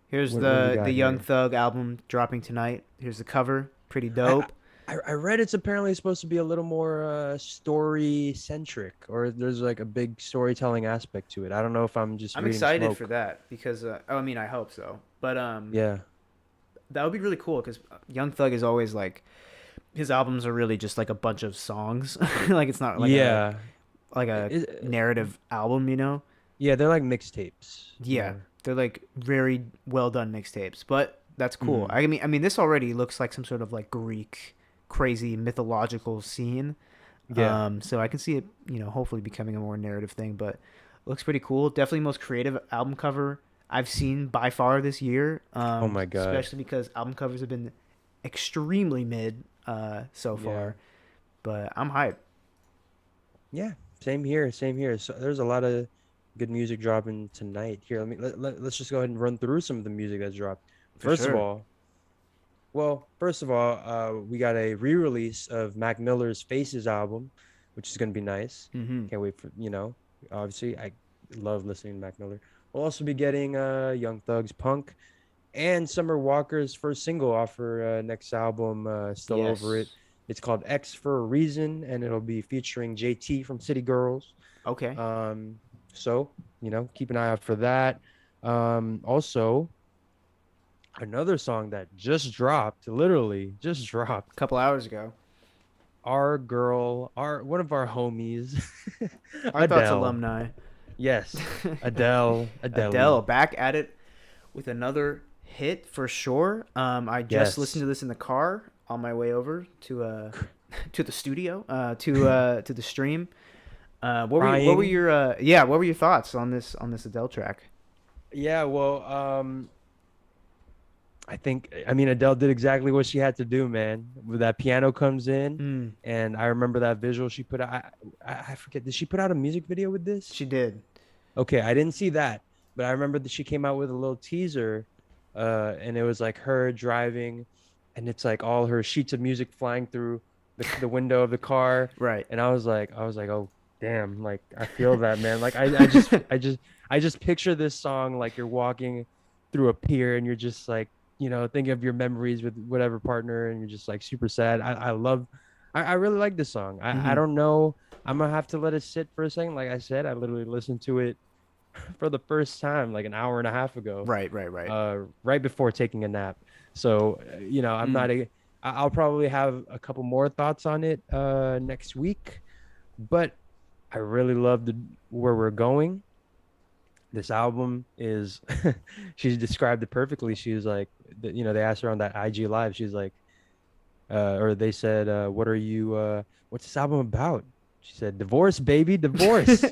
Here's what do we the got Young here? Thug album dropping tonight. Here's the cover. Pretty I dope. I read it's apparently supposed to be a little more story centric, or there's like a big storytelling aspect to it. I don't know if I'm just I'm reading excited for smoke. that because oh, I mean I hope so. But Yeah, that would be really cool because Young Thug is always like his albums are really just like a bunch of songs. Like it's not yeah, like a it, narrative album, you know? yeah. They're like mixtapes Yeah, more. they're like very well done mixtapes, but that's cool. Hmm. I mean, this already looks like some sort of like Greek, crazy mythological scene. Yeah. So I can see it, hopefully becoming a more narrative thing. But it looks pretty cool. Definitely most creative album cover I've seen by far this year. Oh my God. Especially because album covers have been extremely mid so Yeah. far. But I'm hyped Yeah. Same here. Same here. So there's a lot of good music dropping tonight. Here, let's just go ahead and run through some of the music that's dropped. for First of sure. all, we got a re-release of Mac Miller's Faces album, which is gonna be nice. Mm-hmm. Can't wait for, obviously I love listening to Mac Miller. We'll also be getting Young Thug's Punk and Summer Walker's first single off her next album, Still Over It. Yes. It's called X for a Reason, and it'll be featuring JT from City Girls. Okay. Um, so, keep an eye out for that. Also, another song that just dropped, literally just dropped. A couple hours ago. Our girl, our one of our homies, Our Thoughts Adele. alumni. Yes, Adele, Adele Adele. back at it with another hit for sure. I just listened Yes, to this in the car on my way over to to the studio to the stream. What were crying. your what were your thoughts on this Adele track? Yeah, well, I mean, Adele did exactly what she had to do, man. When that piano comes in, Mm, and I remember that visual she put out. I forget, did she put out a music video with this? she did. Okay, I didn't see that, but I remember that she came out with a little teaser, and it was like her driving, and it's like all her sheets of music flying through the window of the car, Right. and I was like, oh damn, like I feel that, man. Like I just picture this song like you're walking through a pier and you're just like, thinking of your memories with whatever partner, and you're just like super sad. I really like this song. I Hmm. don't know. I'm gonna have to let it sit for a second. Like I said, I literally listened to it for the first time like an hour and a half ago, Right. Right. Right. right before taking a nap. So, I'm Mm. not a, I'll probably have a couple more thoughts on it next week, but I really love where we're going. This album is, she described it perfectly. She was like, they asked her on that IG live. She's like, or they said, what's this album about? She said, divorce, baby, divorce.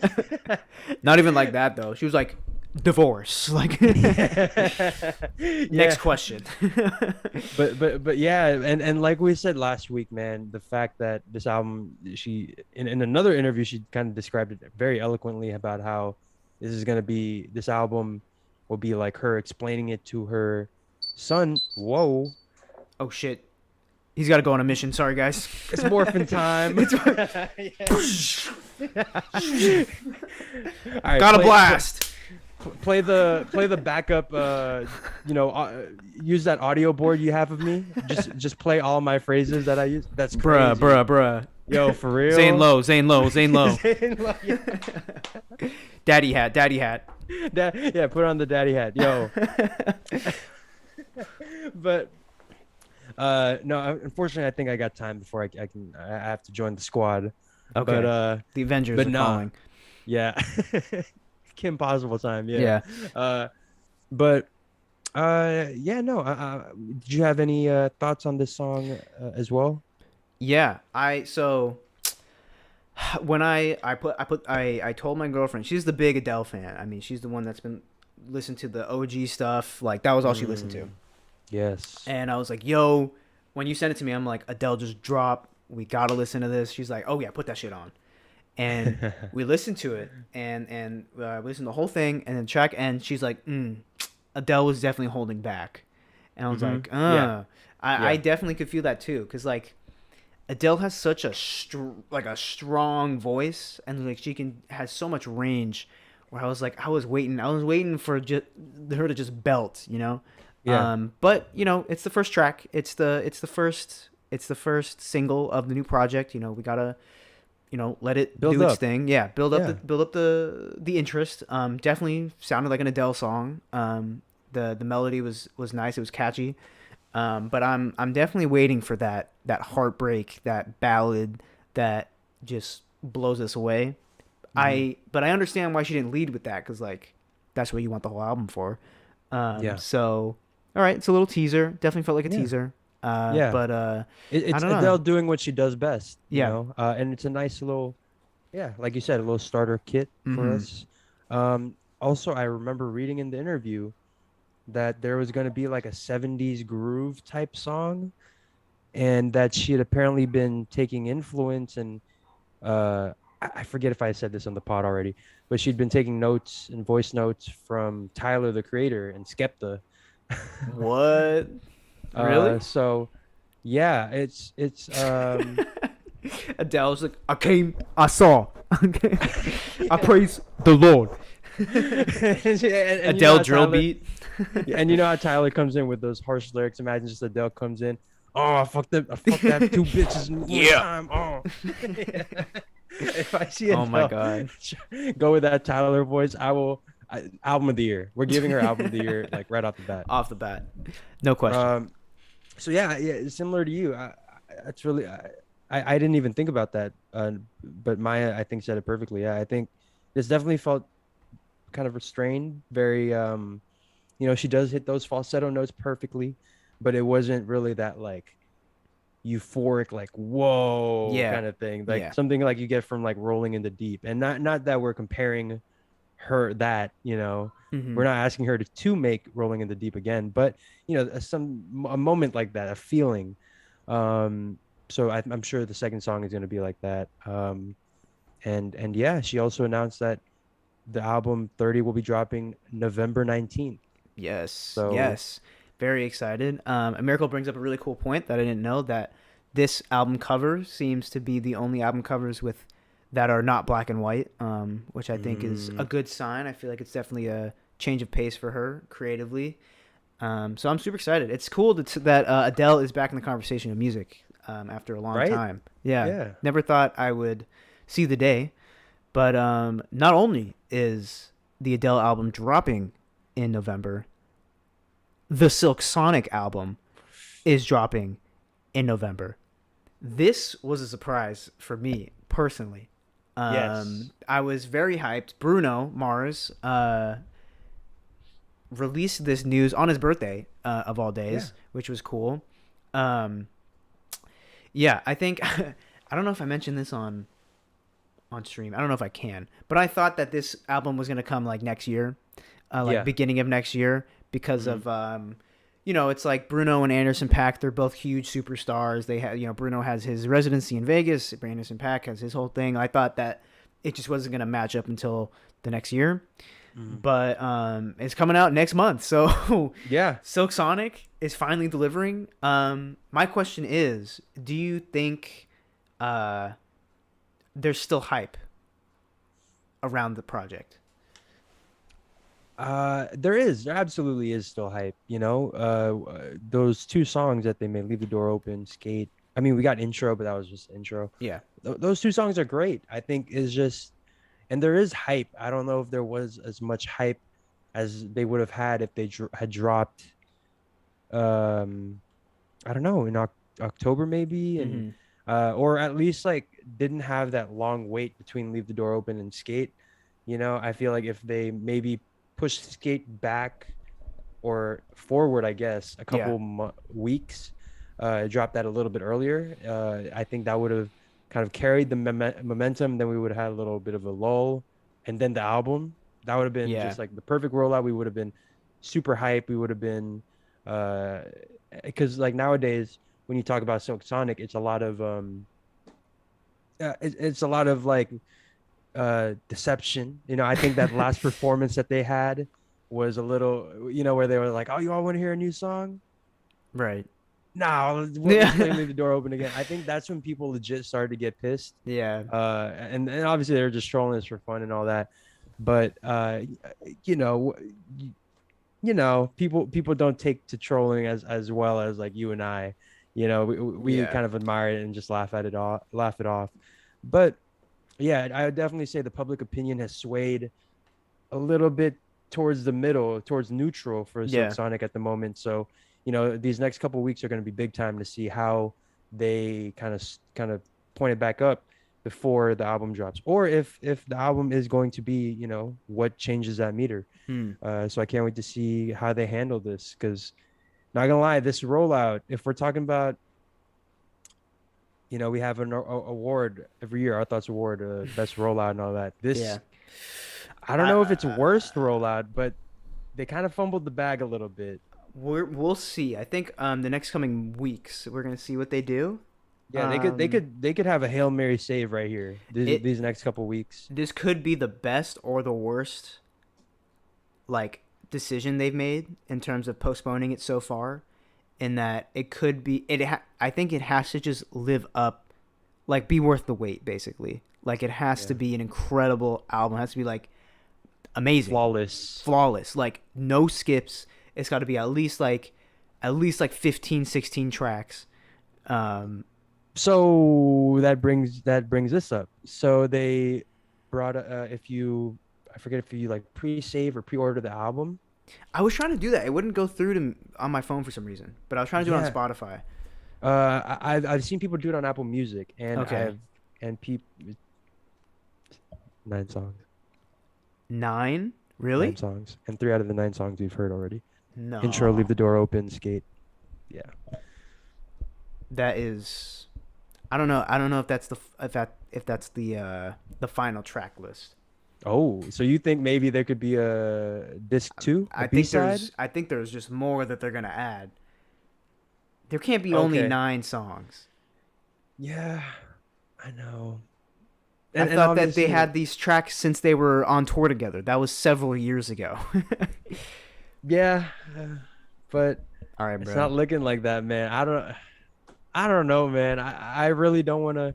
Not even like that though. She was like, divorce. Like, Yeah. next question. But yeah, and like we said last week, man, the fact that this album, she in another interview, she kind of described it very eloquently about how this album will be like her explaining it to her son. Whoa, Oh shit. He's got to go on a mission. Sorry, guys. it's morphin time. All right, Got a blast. play the backup. Use that audio board you have of me. Just play all my phrases that I use. That's Bruh, crazy. bruh. Yo, for real. Zane low, Zane low, Zane low. Zane Lowe, yeah. Daddy hat, daddy hat. Yeah, put on the daddy hat. Yo. But no, unfortunately I think I got time before I have to join the squad. Okay. But The Avengers but are nah. calling. Yeah. Kim Possible time, yeah. Yeah. Uh but Yeah, no. Did you have any thoughts on this song as well? Yeah, I so when I told my girlfriend, she's the big Adele fan. I mean, she's the one that's been listened to the OG stuff. Like that was all she listened to. Mm, yes. And I was like, "Yo," when you sent it to me, I'm like, "Adele just dropped. We gotta listen to this." She's like, "Oh yeah, put that shit on." And we listened to it, and we listened to the whole thing, and then track end, she's like, Adele was definitely holding back, and I was Mm-hmm. like, Yeah. I Yeah. definitely could feel that too, cause like Adele has such a a strong voice, and like she can has so much range. Where I was waiting for just her to just belt, you know. Yeah. But you know, it's the first track. It's the first single of the new project. You know, we gotta let it Build do its up. thing. Yeah, Yeah. build up the interest. Definitely sounded like an Adele song. The melody was nice. It was catchy. But I'm definitely waiting for that heartbreak, that ballad that just blows us away. Mm-hmm. But I understand why she didn't lead with that because like that's what you want the whole album for. Yeah. So all right, it's a little teaser. Definitely felt like a Yeah. teaser. Yeah. But I It's don't Adele know. doing what she does best, Yeah. and it's a nice little, yeah, like you said, a little starter kit for Mm-hmm. us. Also, I remember reading in the interview that there was going to be like a 70s groove type song, and that she had apparently been taking influence and I forget if I said this on the pod already, but she'd been taking notes and voice notes from Tyler, the creator, and Skepta. What? Really? So yeah, Adele's like, I came, I saw, I yeah. praise the Lord. And you know Adele how drill Tyler beat. and you know how Tyler comes in with those harsh lyrics. Imagine just Adele comes in. Oh, I fucked that two bitches one Yeah. time. Oh, yeah. If I see Oh my Adele god. go with that Tyler voice, album of the year. We're giving her album of the year like right off the bat. Off the bat, no question. Um, so yeah, similar to you. That's really I didn't even think about that. But Maya I think said it perfectly. Yeah, I think this definitely felt kind of restrained, very she does hit those falsetto notes perfectly, but it wasn't really that like euphoric, like whoa Yeah, kind of thing, like yeah. something like you get from like Rolling in the Deep. And not that we're comparing her that, Mm-hmm. we're not asking her to make Rolling in the Deep again, but a moment like that, a feeling. So I'm sure the second song is going to be like that. And yeah, she also announced that the album 30 will be dropping November 19th. Yes, So yes. Very excited. A Miracle brings up a really cool point that I didn't know that this album cover seems to be the only album covers with that are not black and white, which I think is a mm, good sign. I feel like it's definitely a change of pace for her creatively. So I'm super excited. It's cool that Adele is back in the conversation of music after a long right? time. Yeah, Yeah. never thought I would see the day. But not only is the Adele album dropping in November, the Silk Sonic album is dropping in November. This was a surprise for me personally. Yes. I was very hyped. Bruno Mars released this news on his birthday, of all Yeah. days, which was cool. Um, yeah, I think I don't know if I mentioned this on stream. I don't know if I can, but I thought that this album was gonna come like next year, like Yeah. beginning of next year, because Hmm. of it's like Bruno and Anderson Paak. They're both huge superstars. They have, Bruno has his residency in Vegas. Anderson Paak has his whole thing. I thought that it just wasn't gonna match up until the next year, Hmm. but it's coming out next month. So Yeah. Silk Sonic is finally delivering. My question is, do you think uh, there's still hype around the project? There absolutely is still hype, those two songs that they made, Leave the Door Open, Skate. I mean, we got Intro, but that was just intro. Yeah. Those two songs are great. I think is just, and there is hype. I don't know if there was as much hype as they would have had if they had dropped, um, I don't know, in October maybe, and Mm-hmm. or at least like didn't have that long wait between Leave the Door Open and Skate. I feel like if they maybe pushed Skate back or forward, I guess, a Yeah. couple weeks, dropped that a little bit earlier, I think that would have kind of carried the momentum. Then we would have had a little bit of a lull, and then the album that would have been Yeah. just like the perfect rollout. We would have been super hype. We would have been, uh, because like nowadays when you talk about Silk Sonic, it's a lot of it's a lot of like deception. I think that last performance that they had was a little, where they were like, "Oh, you all want to hear a new song? Right. No, let's play Yeah. Leave the Door Open again." I think that's when people legit started to get pissed. Yeah. And obviously they're just trolling us for fun and all that. But you know, people don't take to trolling as well as like you and I. We Yeah. kind of admire it and just laugh it off. But yeah, I would definitely say the public opinion has swayed a little bit towards the middle, towards neutral for Silk Yeah. Sonic at the moment. So, these next couple of weeks are going to be big time to see how they kind of point it back up before the album drops, or if the album is going to be, what changes that meter. Hmm. So I can't wait to see how they handle this because, not gonna lie, this rollout, if we're talking about, we have an award every year, Our Thoughts Award, best rollout and all that. Yeah. I don't know if it's I, worst rollout, but they kind of fumbled the bag a little bit. we'll see. I think the next coming weeks we're gonna see what they do. Yeah, Um, they could have a Hail Mary save right here. These, it these next couple weeks. this could be the best or the worst like decision they've made in terms of postponing it so far. In that it could be I think it has to just live up, like be worth the wait basically. Like it has to Yeah. be an incredible album. It has to be like amazing, Flawless. flawless, like no skips. It's got to be at least like 15, 16 tracks. Um, So that brings this up. So they brought if you I forget if you like pre-save or pre-order the album. I was trying to do that. It wouldn't go through to on my phone for some reason, but I was trying to do it on Yeah. Spotify. I've seen people do it on Apple Music, and Okay, I've and people 9 songs. 9, Nine really? songs. And 3 out of the 9 songs we've heard already. Intro, Leave No, the Door Open, Skate. Yeah. that is. I don't know. I don't know if that's the final track list. Oh, so you think maybe there could be a disc two, a I B think side? there's just more that they're gonna add. There can't be only Okay. 9 songs. Yeah, I know. I And thought that they obviously, had these tracks since they were on tour together. That was several years ago. yeah, but All right, it's bro. not looking like that, man. I don't know, man. I really don't want to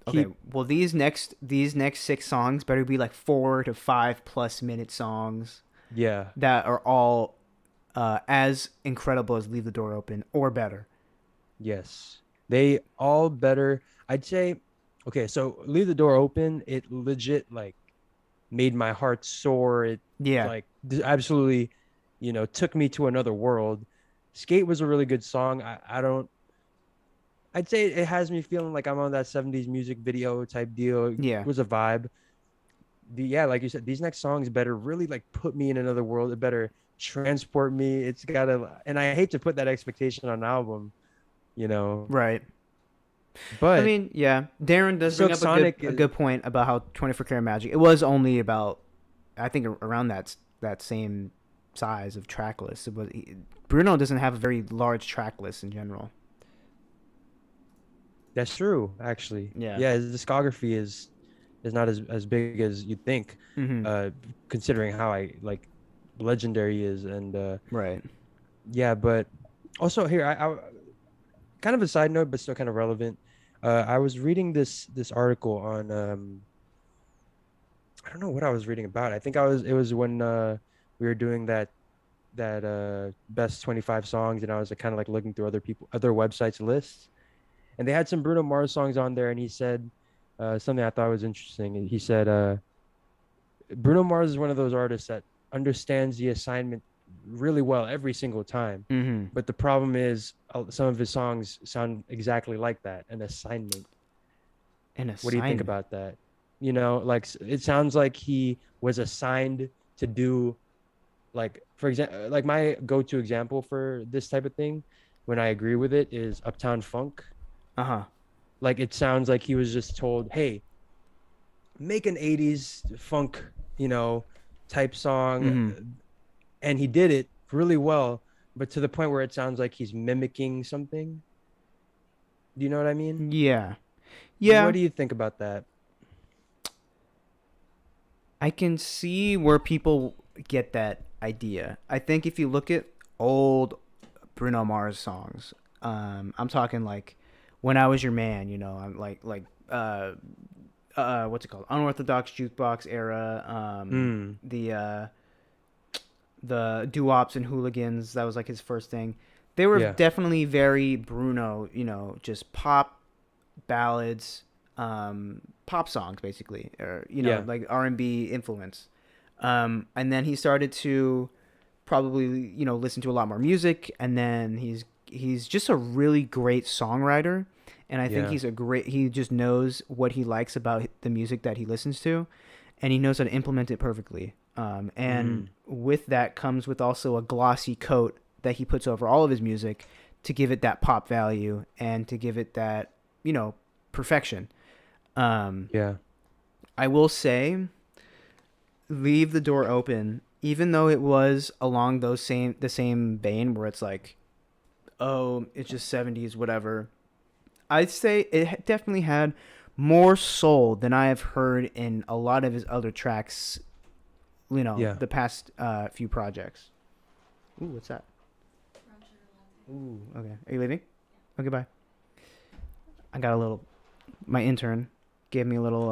Okay, keep. well these next 6 songs better be like 4 to 5 plus minute songs Yeah. that are all as incredible as Leave the Door Open or better. Yes. They all better. I'd say. Okay, so Leave the Door Open. It legit like made my heart soar. It Yeah, like absolutely, took me to another world. Skate was a really good song. I don't. I'd say it has me feeling like I'm on that 70s music video type deal. It yeah, was a vibe. Yeah, like you said, these next songs better really like put me in another world. It better transport me. It's gotta, and I hate to put that expectation on an album, you know. right. I But mean, yeah, Darren does bring Silk up a good Sonic a is, good point about how 24 Karat Magic. It was only about, I think, around that same size of track list. Bruno doesn't have a very large track list in general. that's true, actually. Yeah. Yeah, his discography is not as big as you'd think, Mm-hmm. uh, considering how I like legendary he is, and Right. yeah, but also here I kind of a side note, but still kind of relevant. I was reading this article on I don't know what I was reading about. I think it was when we were doing that best 25 songs, and I was kind of like looking through other websites lists, and they had some Bruno Mars songs on there, and he said something I thought was interesting. He said Bruno Mars is one of those artists that understands the assignment really well every single time. Mm-hmm. But the problem is some of his songs sound exactly like that, an assignment. An What do you think assignment. about that? Like it sounds like he was assigned to do like for example, like my go-to example for this type of thing, when I agree with it, is Uptown Funk. Uh-huh. Like it sounds like he was just told, "Hey, make an '80s funk, you know, type song," Mm-hmm. and he did it really well, but to the point where it sounds like he's mimicking something. Do you know what I mean? Yeah. What Yeah. do you think about that? I can see where people get that idea. I think if you look at old Bruno Mars songs, I'm talking like "When I Was Your Man," you know, I'm what's it called? Unorthodox Jukebox era. Mm, The doo-wops and hooligans. That was like his first thing. They were yeah, definitely very Bruno, you know, just pop ballads, pop songs basically, or you know, yeah, like R&B influence. And then he started to probably you know listen to a lot more music, and then he's just a really great songwriter, and I think yeah. he just knows what he likes about the music that he listens to, and he knows how to implement it perfectly. And Mm, with that comes with also a glossy coat that he puts over all of his music to give it that pop value and to give it that you know perfection. Um, yeah. I will say, leave the door open, even though it was along the same vein where it's like, oh, it's just 70s, whatever. I'd say it definitely had more soul than I have heard in a lot of his other tracks. You know, Yeah. the past few projects. Ooh, what's that? Ooh, okay. Are you leaving? Okay, bye. I got a little. My intern gave me a little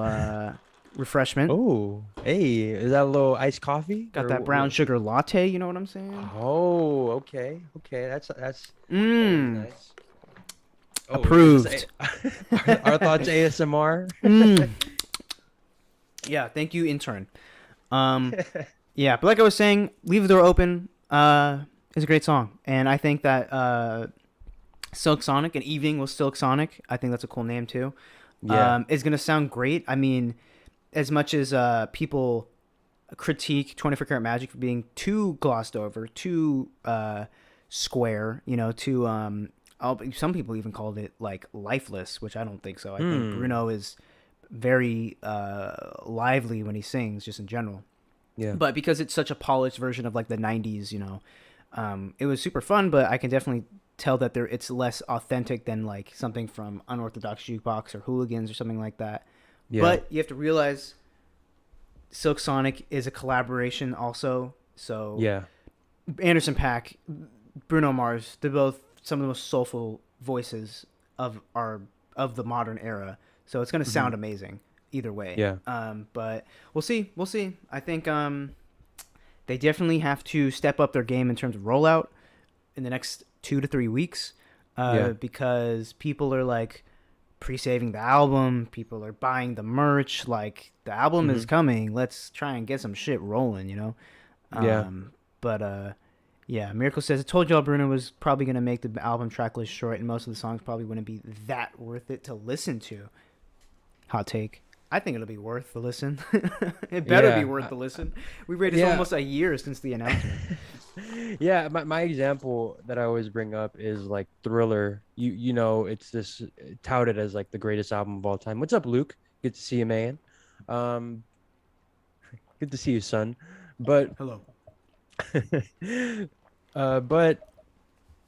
refreshment. Oh, hey, is that a little iced coffee Got or that brown sugar latte. You know what I'm saying? Oh, okay, okay. That's always Mmm. nice. Oh, is this Approved. our thoughts ASMR? Mmm. Yeah. Thank you, intern. Um. Yeah, but like I was saying, leave the door open. Is a great song, and I think that Silk Sonic and Evening was Silk Sonic. I think that's a cool name too. Yeah. Is gonna sound great. I mean, as much as people critique 24 Karat Magic for being too glossed over, too square, you know, too some people even called it like lifeless, which I don't think so. I think Hmm. Bruno is very lively when he sings, just in general. Yeah. But because it's such a polished version of like the 90s, you know, it was super fun, but I can definitely tell that it's less authentic than like something from Unorthodox Jukebox or Hooligans or something like that. Yeah. But you have to realize Silk Sonic is a collaboration also. So Yeah. Anderson Paak, Bruno Mars, they're both some of the most soulful voices our of the modern era. So it's gonna Hmm. sound amazing either way. Yeah. But we'll see. We'll see. I think they definitely have to step up their game in terms of rollout in the next 2 to 3 weeks, Yeah. because people are like pre-saving the album. People are buying the merch. Like the album is Hmm. coming. Let's try and get some shit rolling. You know. Yeah. But yeah. Miracle says, "I told y'all Bruno was probably gonna make the album track list short, and most of the songs probably wouldn't be that worth it to listen to." Hot take. I think it'll be worth the listen. It better be Yeah. worth the listen. We waited Yeah. almost a year since the announcement. Yeah, my example that I always bring up is like Thriller. You know, it's this touted as like the greatest album of all time. What's up, Luke? Good to see you, man. Um, good to see you, son. But Hello. but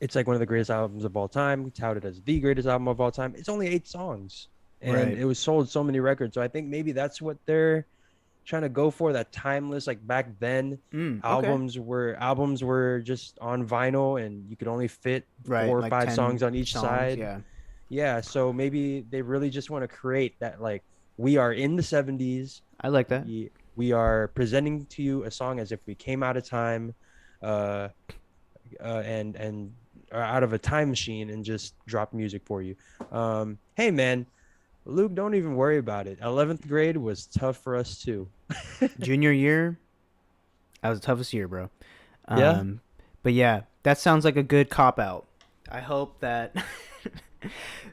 it's like one of the greatest albums of all time, touted as the greatest album of all time. It's only 8 songs, and Right. it was sold so many records. So I think maybe that's what they're trying to go for, that timeless. Like back then, Okay. albums were just on vinyl and you could only fit Right. four or Like five 10 songs on each songs. side. Yeah. Yeah, so maybe they really just want to create that, like, we are in the 70s. I like that. We are presenting to you a song as if we came out of time, uh and out of a time machine, and just drop music for you. Hey man, Luke, don't even worry about it. 11th grade was tough for us too. Junior year, that was the toughest year, bro. Yeah. Um, but yeah, that sounds like a good cop out. I hope that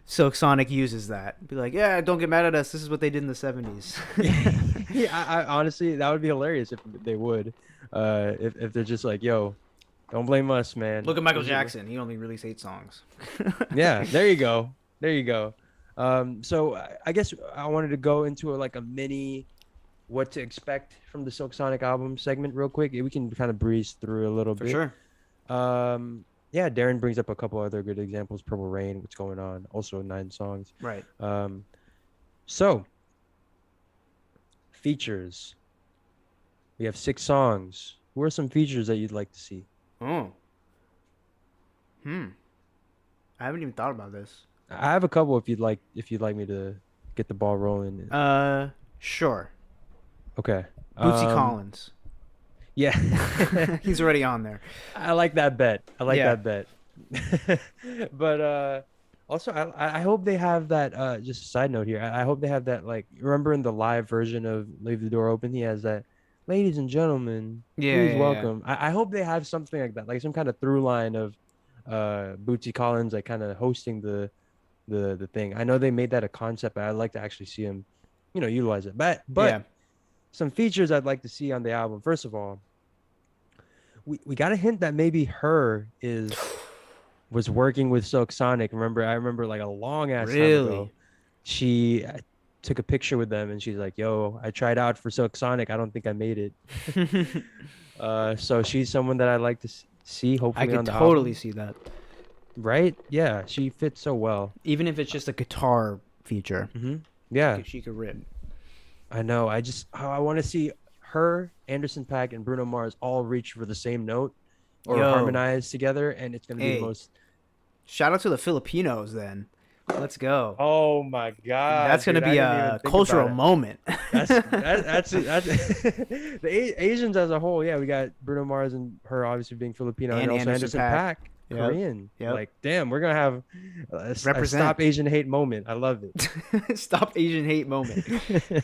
Silk Sonic uses that. Be like, yeah, don't get mad at us. This is what they did in the 70s. Yeah, I honestly, that would be hilarious if they would. If they're just like, yo, don't blame us, man. Look at Michael This is Jackson. He only released 8 songs. yeah, there you go. There you go. So I guess I wanted to go into like a mini what to expect from the Silk Sonic album segment real quick. We can kind of breeze through a little For bit. sure. Yeah, Darren brings up a couple other good examples. Purple Rain, What's Going On, also 9 songs. Right. So features. We have 6 songs. Who are some features that you'd like to see? Oh. I haven't even thought about this. I have a couple if you'd like me to get the ball rolling. Sure. Okay. Bootsy Collins. Yeah. He's already on there. I like that bet. I like Yeah. that bet. But also I hope they have that just a side note here. I hope they have that, like, remember in the live version of Leave the Door Open, he has that, ladies and gentlemen, Yeah, please yeah, yeah. welcome. I hope they have something like that, like some kind of through line of Bootsy Collins like kind of hosting the thing. I know they made that a concept, but I'd like to actually see him, utilize it. But Yeah. some features I'd like to see on the album. First of all, we got a hint that maybe her was working with Silk Sonic. I remember like a long ass time ago, Really? she took a picture with them and she's like, "Yo, I tried out for Silk Sonic. I don't think I made it." So she's someone that I'd like to see hopefully I could on the totally album. see that. Right? Yeah, she fits so well. Even if it's just a guitar feature. Yeah, She could rip. I know. I want to see her, Anderson .Paak, and Bruno Mars all reach for the same note or Yo. harmonize together, and it's gonna be Hey. the most. Shout out to the Filipinos then. Let's go. Oh my god, That's going to be a cultural moment. That's the Asians as a whole. Yeah, we got Bruno Mars and her obviously being Filipino, and also Anderson .Paak, Yep. Korean. Yep. Like, damn, we're gonna have a Represent. Stop Asian Hate moment. I love it. Stop Asian hate moment.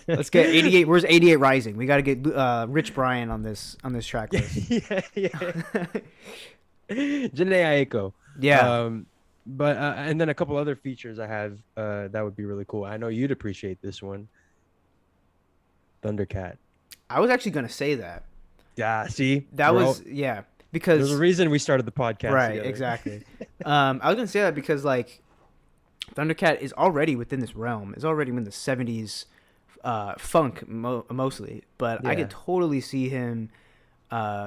Let's get 88. Where's 88 Rising? We got to get Rich Brian on this track list. yeah. Janae Aiko. Yeah. But and then a couple other features I have that would be really cool. I know you'd appreciate this one. Thundercat. I was actually going to say that. Yeah, see? Because there's a reason we started the podcast right, together. exactly. I was going to say that because like Thundercat is already within this realm. It's already in the 70s funk mostly, but I Yeah. could totally see him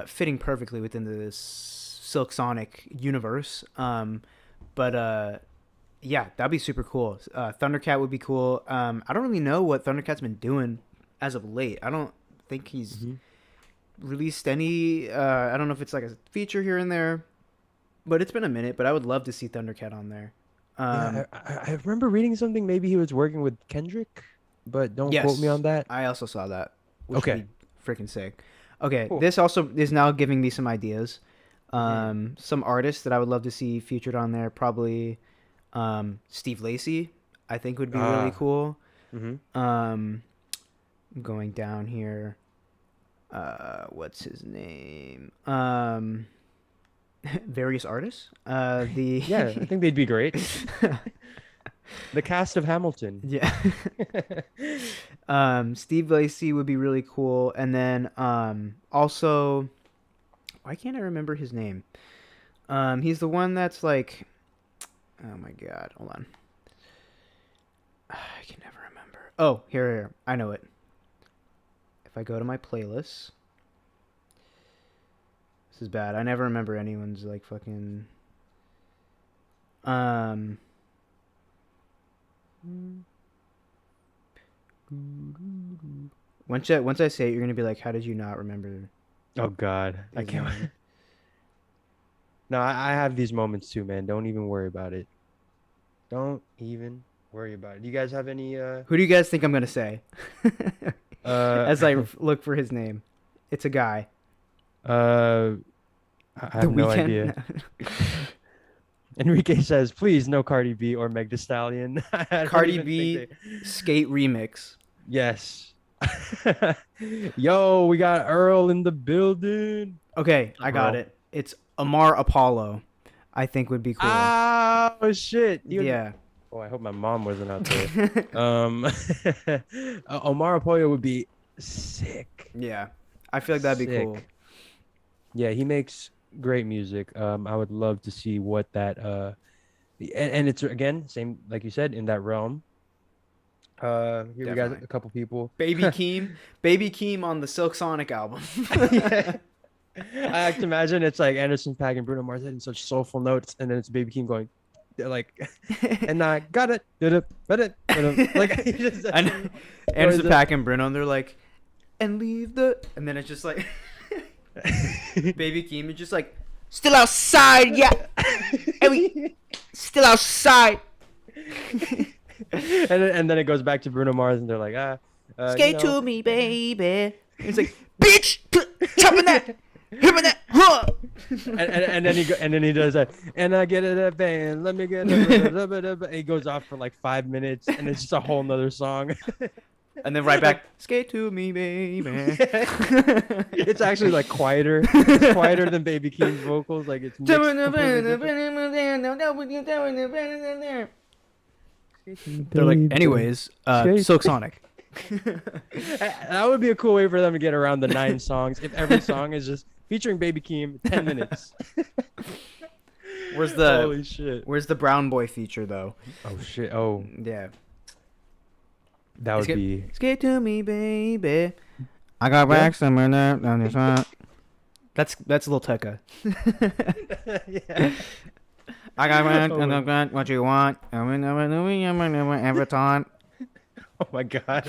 fitting perfectly within this Silk Sonic universe. But yeah, that'd be super cool. Thundercat would be cool. I don't really know what Thundercat's been doing as of late. I don't think he's released any. I don't know if it's like a feature here and there, but it's been a minute. But I would love to see Thundercat on there. Yeah, I remember reading something. Maybe he was working with Kendrick, but don't Yes, quote me on that. I also saw that. Which Okay. would be freaking sick. Okay, Cool. this also is now giving me some ideas. Some artists that I would love to see featured on there. Probably Steve Lacy, I think would be really cool. Going down here. What's his name? Various artists. Yeah, I think they'd be great. The cast of Hamilton. Yeah. Steve Lacy would be really cool. And then also, why can't I remember his name? He's the one that's like, oh my god, hold on. I can never remember. Oh, here. I know it. If I go to my playlists. This is bad. I never remember anyone's like fucking once I say it, you're gonna be like, how did you not remember? Oh God, I his can't. name? No, I have these moments too, man. Don't even worry about it. Don't even worry about it. Do you guys have any? Who do you guys think I'm gonna say? As I look for his name, it's a guy. I have no Weeknd? idea. Enrique says, "Please, no Cardi B or Meg Thee Stallion." I don't Cardi even B think they- skate remix. Yes. Yo, we got Earl in the building. Okay, I got Earl. it. It's Amar Apollo. I think would be cool. Oh shit! Yeah. Oh, I hope my mom wasn't out there. Omar Apoyo would be sick. Yeah, I feel like that'd be cool. Sick. Yeah, he makes great music. I would love to see what that and it's again same like you said in that realm. Here we got Definitely. a couple people. Baby Keem on the Silk Sonic album. Yeah. I like to imagine it's like Anderson .Paak and Bruno Mars hitting such soulful notes, and then it's Baby Keem going, they're like, and I got it, like he just And Anderson .Paak and Bruno, and they're like, and leave the, and then it's just like, Baby Keem is just like, still outside, yeah, and we still outside. and then it goes back to Bruno Mars, and they're like, skate to me, baby. It's like, bitch, chopping that. Huh. and then he does that, and I get it at band. Let me get it. He goes off for like 5 minutes, and it's just a whole nother song. And then right back, skate to me, baby. It's actually like quieter. It's quieter than Baby Keem's vocals. Like it's mixed They're like, anyways, Silk Sonic. That would be a cool way for them to get around the 9 songs if every song is just featuring Baby Keem 10 minutes. Holy shit. Where's the Brown Boy feature though? Oh shit. Oh yeah. That would be skate to me, baby. I got racks somewhere there on this one. That's Lil Tecca. Yeah. I got racks, what you want. Every time. Oh my god.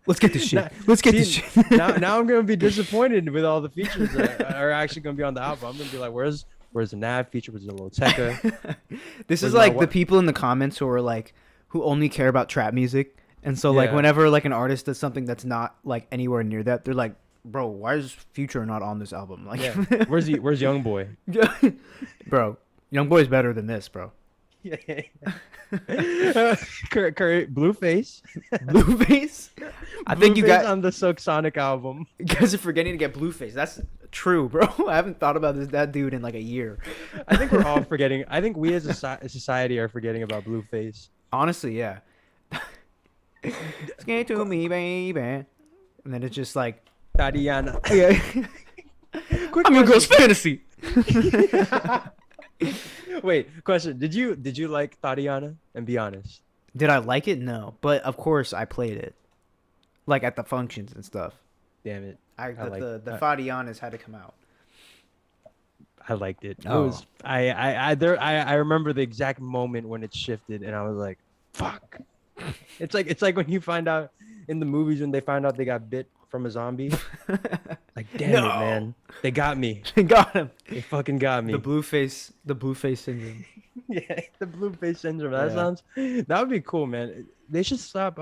Let's get this shit. Let's get this shit. now I'm gonna be disappointed with all the features that are actually gonna be on the album. I'm gonna be like, where's the Nav feature? Where's the Lil Tecca? This is like the people in the comments who are like, who only care about trap music, and so like whenever like an artist does something that's not like anywhere near that, they're like, bro, why is Future not on this album? Like, where's Youngboy? Bro, Youngboy's better than this, bro. Yeah. Blueface. I think you got on the Silk Sonic album. You guys are forgetting to get Blueface. That's true, bro. I haven't thought about that dude in like a year. I think we're all forgetting. I think we as a society are forgetting about Blueface. Honestly, yeah. Skate to me, baby. And then it's just like Tatiana. Yeah. I'm a girl's fantasy. Wait, question. Did you like Tatiana? And be honest. Did I like it? No. But of course I played it. Like at the functions and stuff. Damn it. The Fadianas had to come out. I liked it. Oh. It was I remember the exact moment when it shifted and I was like, fuck. It's like when you find out in the movies when they find out they got bit from a zombie. Like, damn it, man. They got me. They got him. They fucking got me. The blue face syndrome. Yeah, the Blueface syndrome. That would be cool, man. They should stop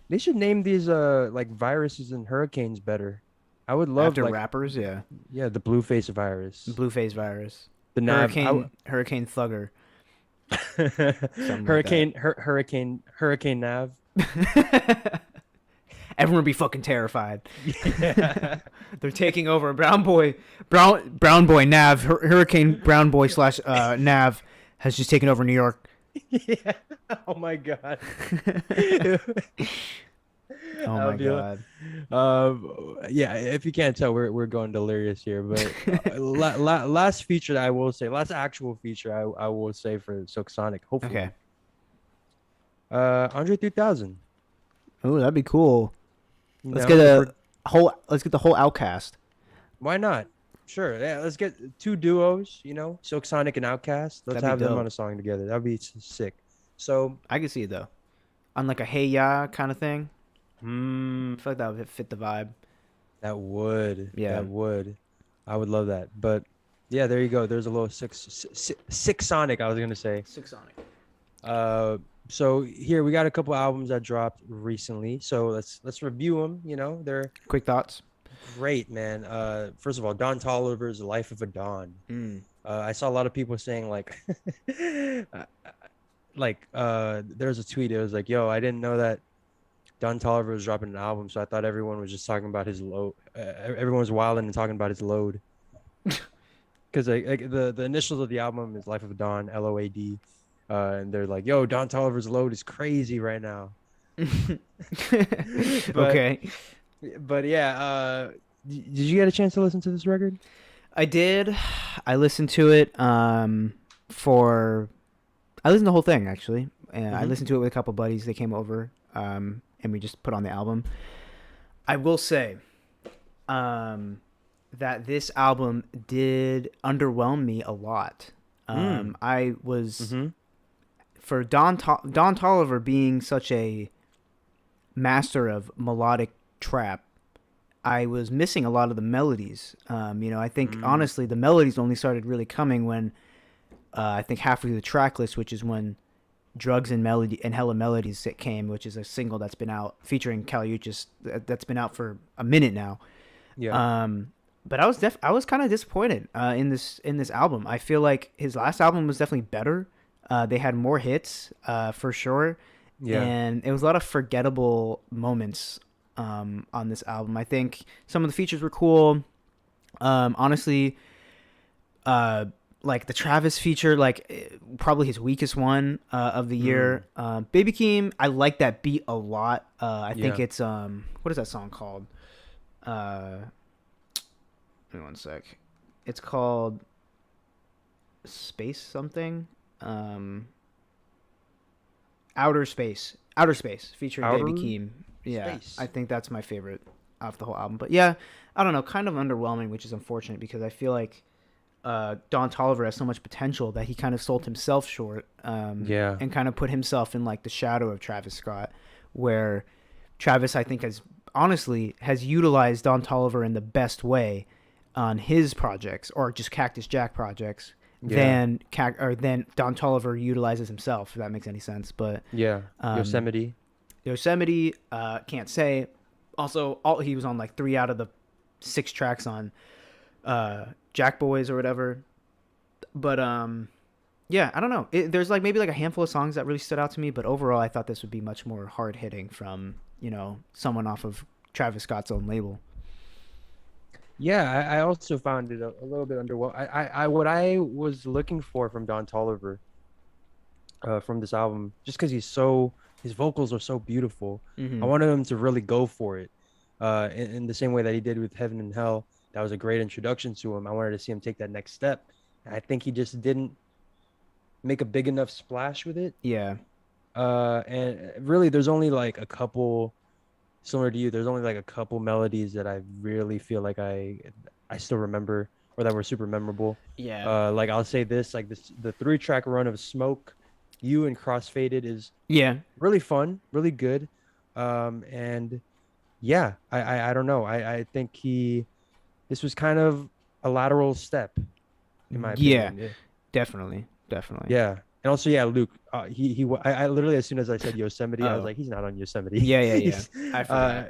they should name these like viruses and hurricanes better. I would love after like, rappers, yeah. Yeah, the Blueface virus. Blueface virus. The Hurricane Thugger. Hurricane Nav. Everyone be fucking terrified. Yeah. They're taking over. Brown boy Nav, Hurricane Brown Boy / Nav has just taken over New York. Yeah. Oh my god. Oh my god. Yeah, if you can't tell, we're going delirious here. But last feature that I will say, last actual feature I will say for Silk Sonic, hopefully. Okay. Andre 3000. Oh, that'd be cool. Let's get the whole Outcast. Why not? Sure. Yeah, let's get 2 duos, Silk Sonic and Outcast. Let's have them on a song together. That'd be sick. So I can see it though. On like a Hey Ya kind of thing. I feel like that would fit the vibe. That would. Yeah. That would. I would love that. But yeah, there you go. There's a little six Sonic, I was gonna say. Silk Sonic. So here we got a couple albums that dropped recently. So let's review them. They're quick thoughts. Great, man. First of all, Don Toliver's Life of a Don. I saw a lot of people saying like there's a tweet. It was like, yo, I didn't know that Don Toliver was dropping an album, so I thought everyone was just talking about his load. Everyone was wilding and talking about his load. because like the initials of the album is Life of Dawn, LOAD, and they're like, "Yo, Don Toliver's load is crazy right now." but Okay. but yeah, did you get a chance to listen to this record? I did. I listened to it for I listened to the whole thing actually. And I Mm-hmm. listened to it with a couple buddies. They came over and we just put on the album. I will say that this album did underwhelm me a lot. Mm. I was Mm-hmm. for Don Toliver being such a master of melodic trap. I was missing a lot of the melodies. I think Mm. honestly the melodies only started really coming when I think halfway through the track list, which is when Drugs and Melody and Hella Melodies came, which is a single that's been out featuring Kaliuchis that's been out for a minute now. Yeah. Um, but I was kind of disappointed in this album. I feel like his last album was definitely better. They had more hits for sure, Yeah. and it was a lot of forgettable moments on this album. I think some of the features were cool. Honestly, uh, like the Travis feature, probably his weakest one of the Mm. year. Baby Keem, I like that beat a lot. I think Yeah. it's what is that song called? Uh, Give me one sec. It's called Space something. Um, Outer Space, featuring Baby Outer Keem. Yeah, I Space. think that's my favorite off the whole album. But yeah, I don't know, kind of underwhelming, which is unfortunate because I feel like Don Toliver has so much potential that he kind of sold himself short, Yeah. and kind of put himself in like the shadow of Travis Scott, where Travis I think has utilized Don Toliver in the best way on his projects or just Cactus Jack projects Yeah. than Don Toliver utilizes himself. If that makes any sense, but Yeah. um, Yosemite. Yosemite, can't say. Also, he was on like 3 out of the 6 tracks on Jack Boys or whatever. But yeah, I don't know. There's like maybe like a handful of songs that really stood out to me, but overall, I thought this would be much more hard hitting from someone off of Travis Scott's own label. Yeah, I also found it a little bit underwhelming. What I was looking for from Don Toliver, from this album, just because his vocals are so beautiful. I Mm-hmm. wanted him to really go for it, in the same way that he did with Heaven and Hell. That was a great introduction to him. I wanted to see him take that next step. And I think he just didn't make a big enough splash with it. Yeah. And really, there's only like a couple, similar to you. There's only like a couple melodies that I really feel like I still remember or that were super memorable. Yeah. Like I'll say this, like the 3-track run of Smoke, You and Crossfaded is Yeah. really fun, really good. And yeah, I don't know. I think this was kind of a lateral step in my Yeah. opinion. Definitely. Definitely. Yeah. And also, yeah, Luke. I literally, as soon as I said Yosemite, I was Oh. like, he's not on Yosemite. Yeah. Yeah. Yeah. He's, I forgot.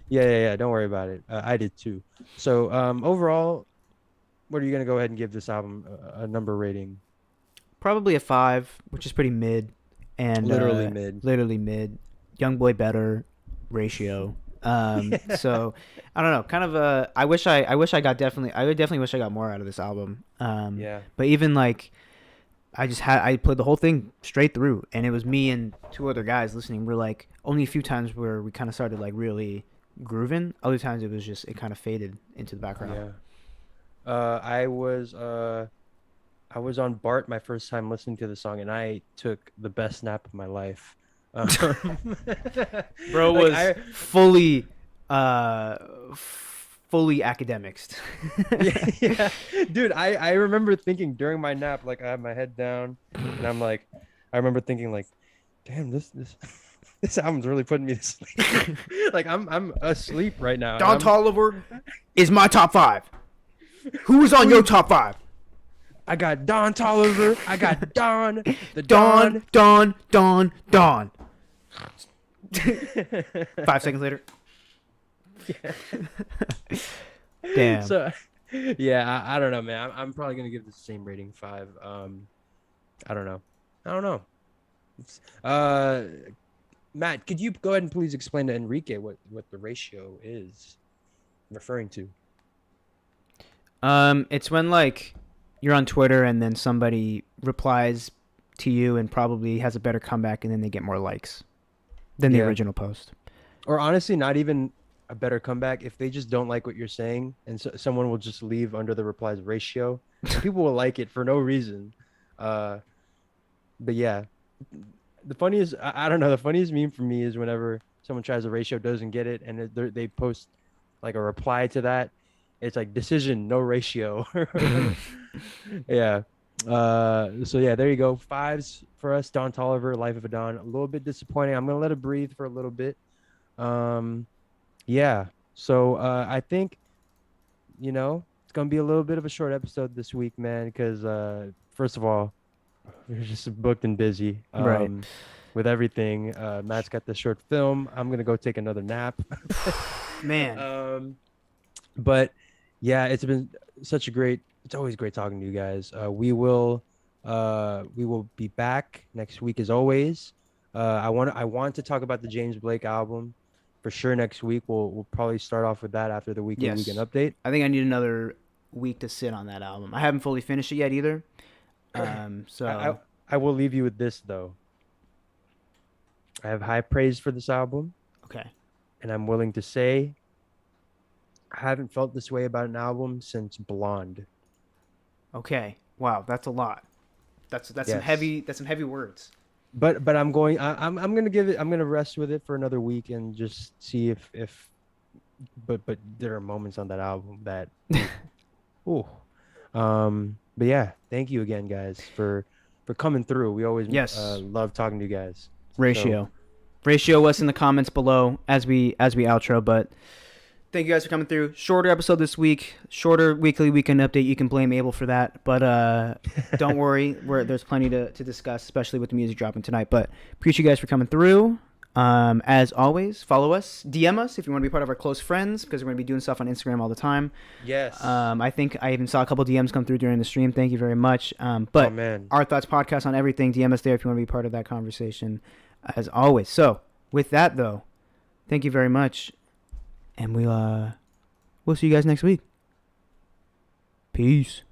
yeah. Don't worry about it. I did too. So, overall, what are you gonna go ahead and give this album a number rating? Probably a 5, which is pretty mid, and Literally mid. literally mid. Young boy better ratio. So I don't know. Kind of a. I would definitely wish I got more out of this album. Yeah. But even like I played the whole thing straight through, and it was me and 2 other guys listening. We're like only a few times where we kind of started like really grooving. Other times it kind of faded into the background. Yeah. I was on BART my first time listening to the song, and I took the best nap of my life. Um, Bro like was fully uh fully academics. yeah, dude, I remember thinking during my nap, like I had my head down, and I'm like, I remember thinking like, damn, this this album's really putting me to sleep. Like I'm asleep right now. Don Toliver is my top 5. Who is on your top 5? I got Don Toliver. I got Don, the Don, Don. Don, Don, Don. 5 seconds later. Yeah. Damn. So, yeah, I don't know, man. I'm probably gonna give this the same rating, 5. I don't know. I don't know. It's, Matt, could you go ahead and please explain to Enrique what the ratio is referring to? It's when like you're on Twitter and then somebody replies to you and probably has a better comeback, and then they get more likes than the Yeah. original post. Or honestly, not even a better comeback if they just don't like what you're saying, and someone will just leave under the replies ratio, and people will like it for no reason. Uh, but yeah, the funniest I don't know, the funniest meme for me is whenever someone tries a ratio, doesn't get it, and they post like a reply to that. It's like decision no ratio. Yeah. So yeah, there you go. Fives for us. Don Toliver, Life of a Don. A little bit disappointing. I'm gonna let it breathe for a little bit. Um, yeah. So I think it's gonna be a little bit of a short episode this week, man, because first of all, we're just booked and busy. Right. With everything. Matt's got the short film. I'm gonna go take another nap. Man. But yeah, it's been such a great. It's always great talking to you guys. We will be back next week as always. I want to talk about the James Blake album for sure next week. We'll probably start off with that after the Weekly Yes. Weekend update. I think I need another week to sit on that album. I haven't fully finished it yet either. So I will leave you with this though. I have high praise for this album, okay. and I'm willing to say I haven't felt this way about an album since Blonde. Okay. Wow, that's a lot. That's Yes. some heavy words. But I'm gonna give it, I'm gonna rest with it for another week and just see if but there are moments on that album that ooh. But yeah, thank you again guys for coming through. We always Yes. love talking to you guys. So Ratio us in the comments below as we outro, but thank you guys for coming through. Shorter episode this week, shorter weekly weekend update. You can blame Abel for that, but don't worry, there's plenty to discuss, especially with the music dropping tonight. But appreciate you guys for coming through. As always, follow us, DM us if you want to be part of our close friends, because we're going to be doing stuff on Instagram all the time. yes. I think I even saw a couple DMs come through during the stream. Thank you very much. Oh But man. Our Thoughts podcast on everything. DM us there if you want to be part of that conversation, as always. So with that though, thank you very much, and we'll see you guys next week. Peace.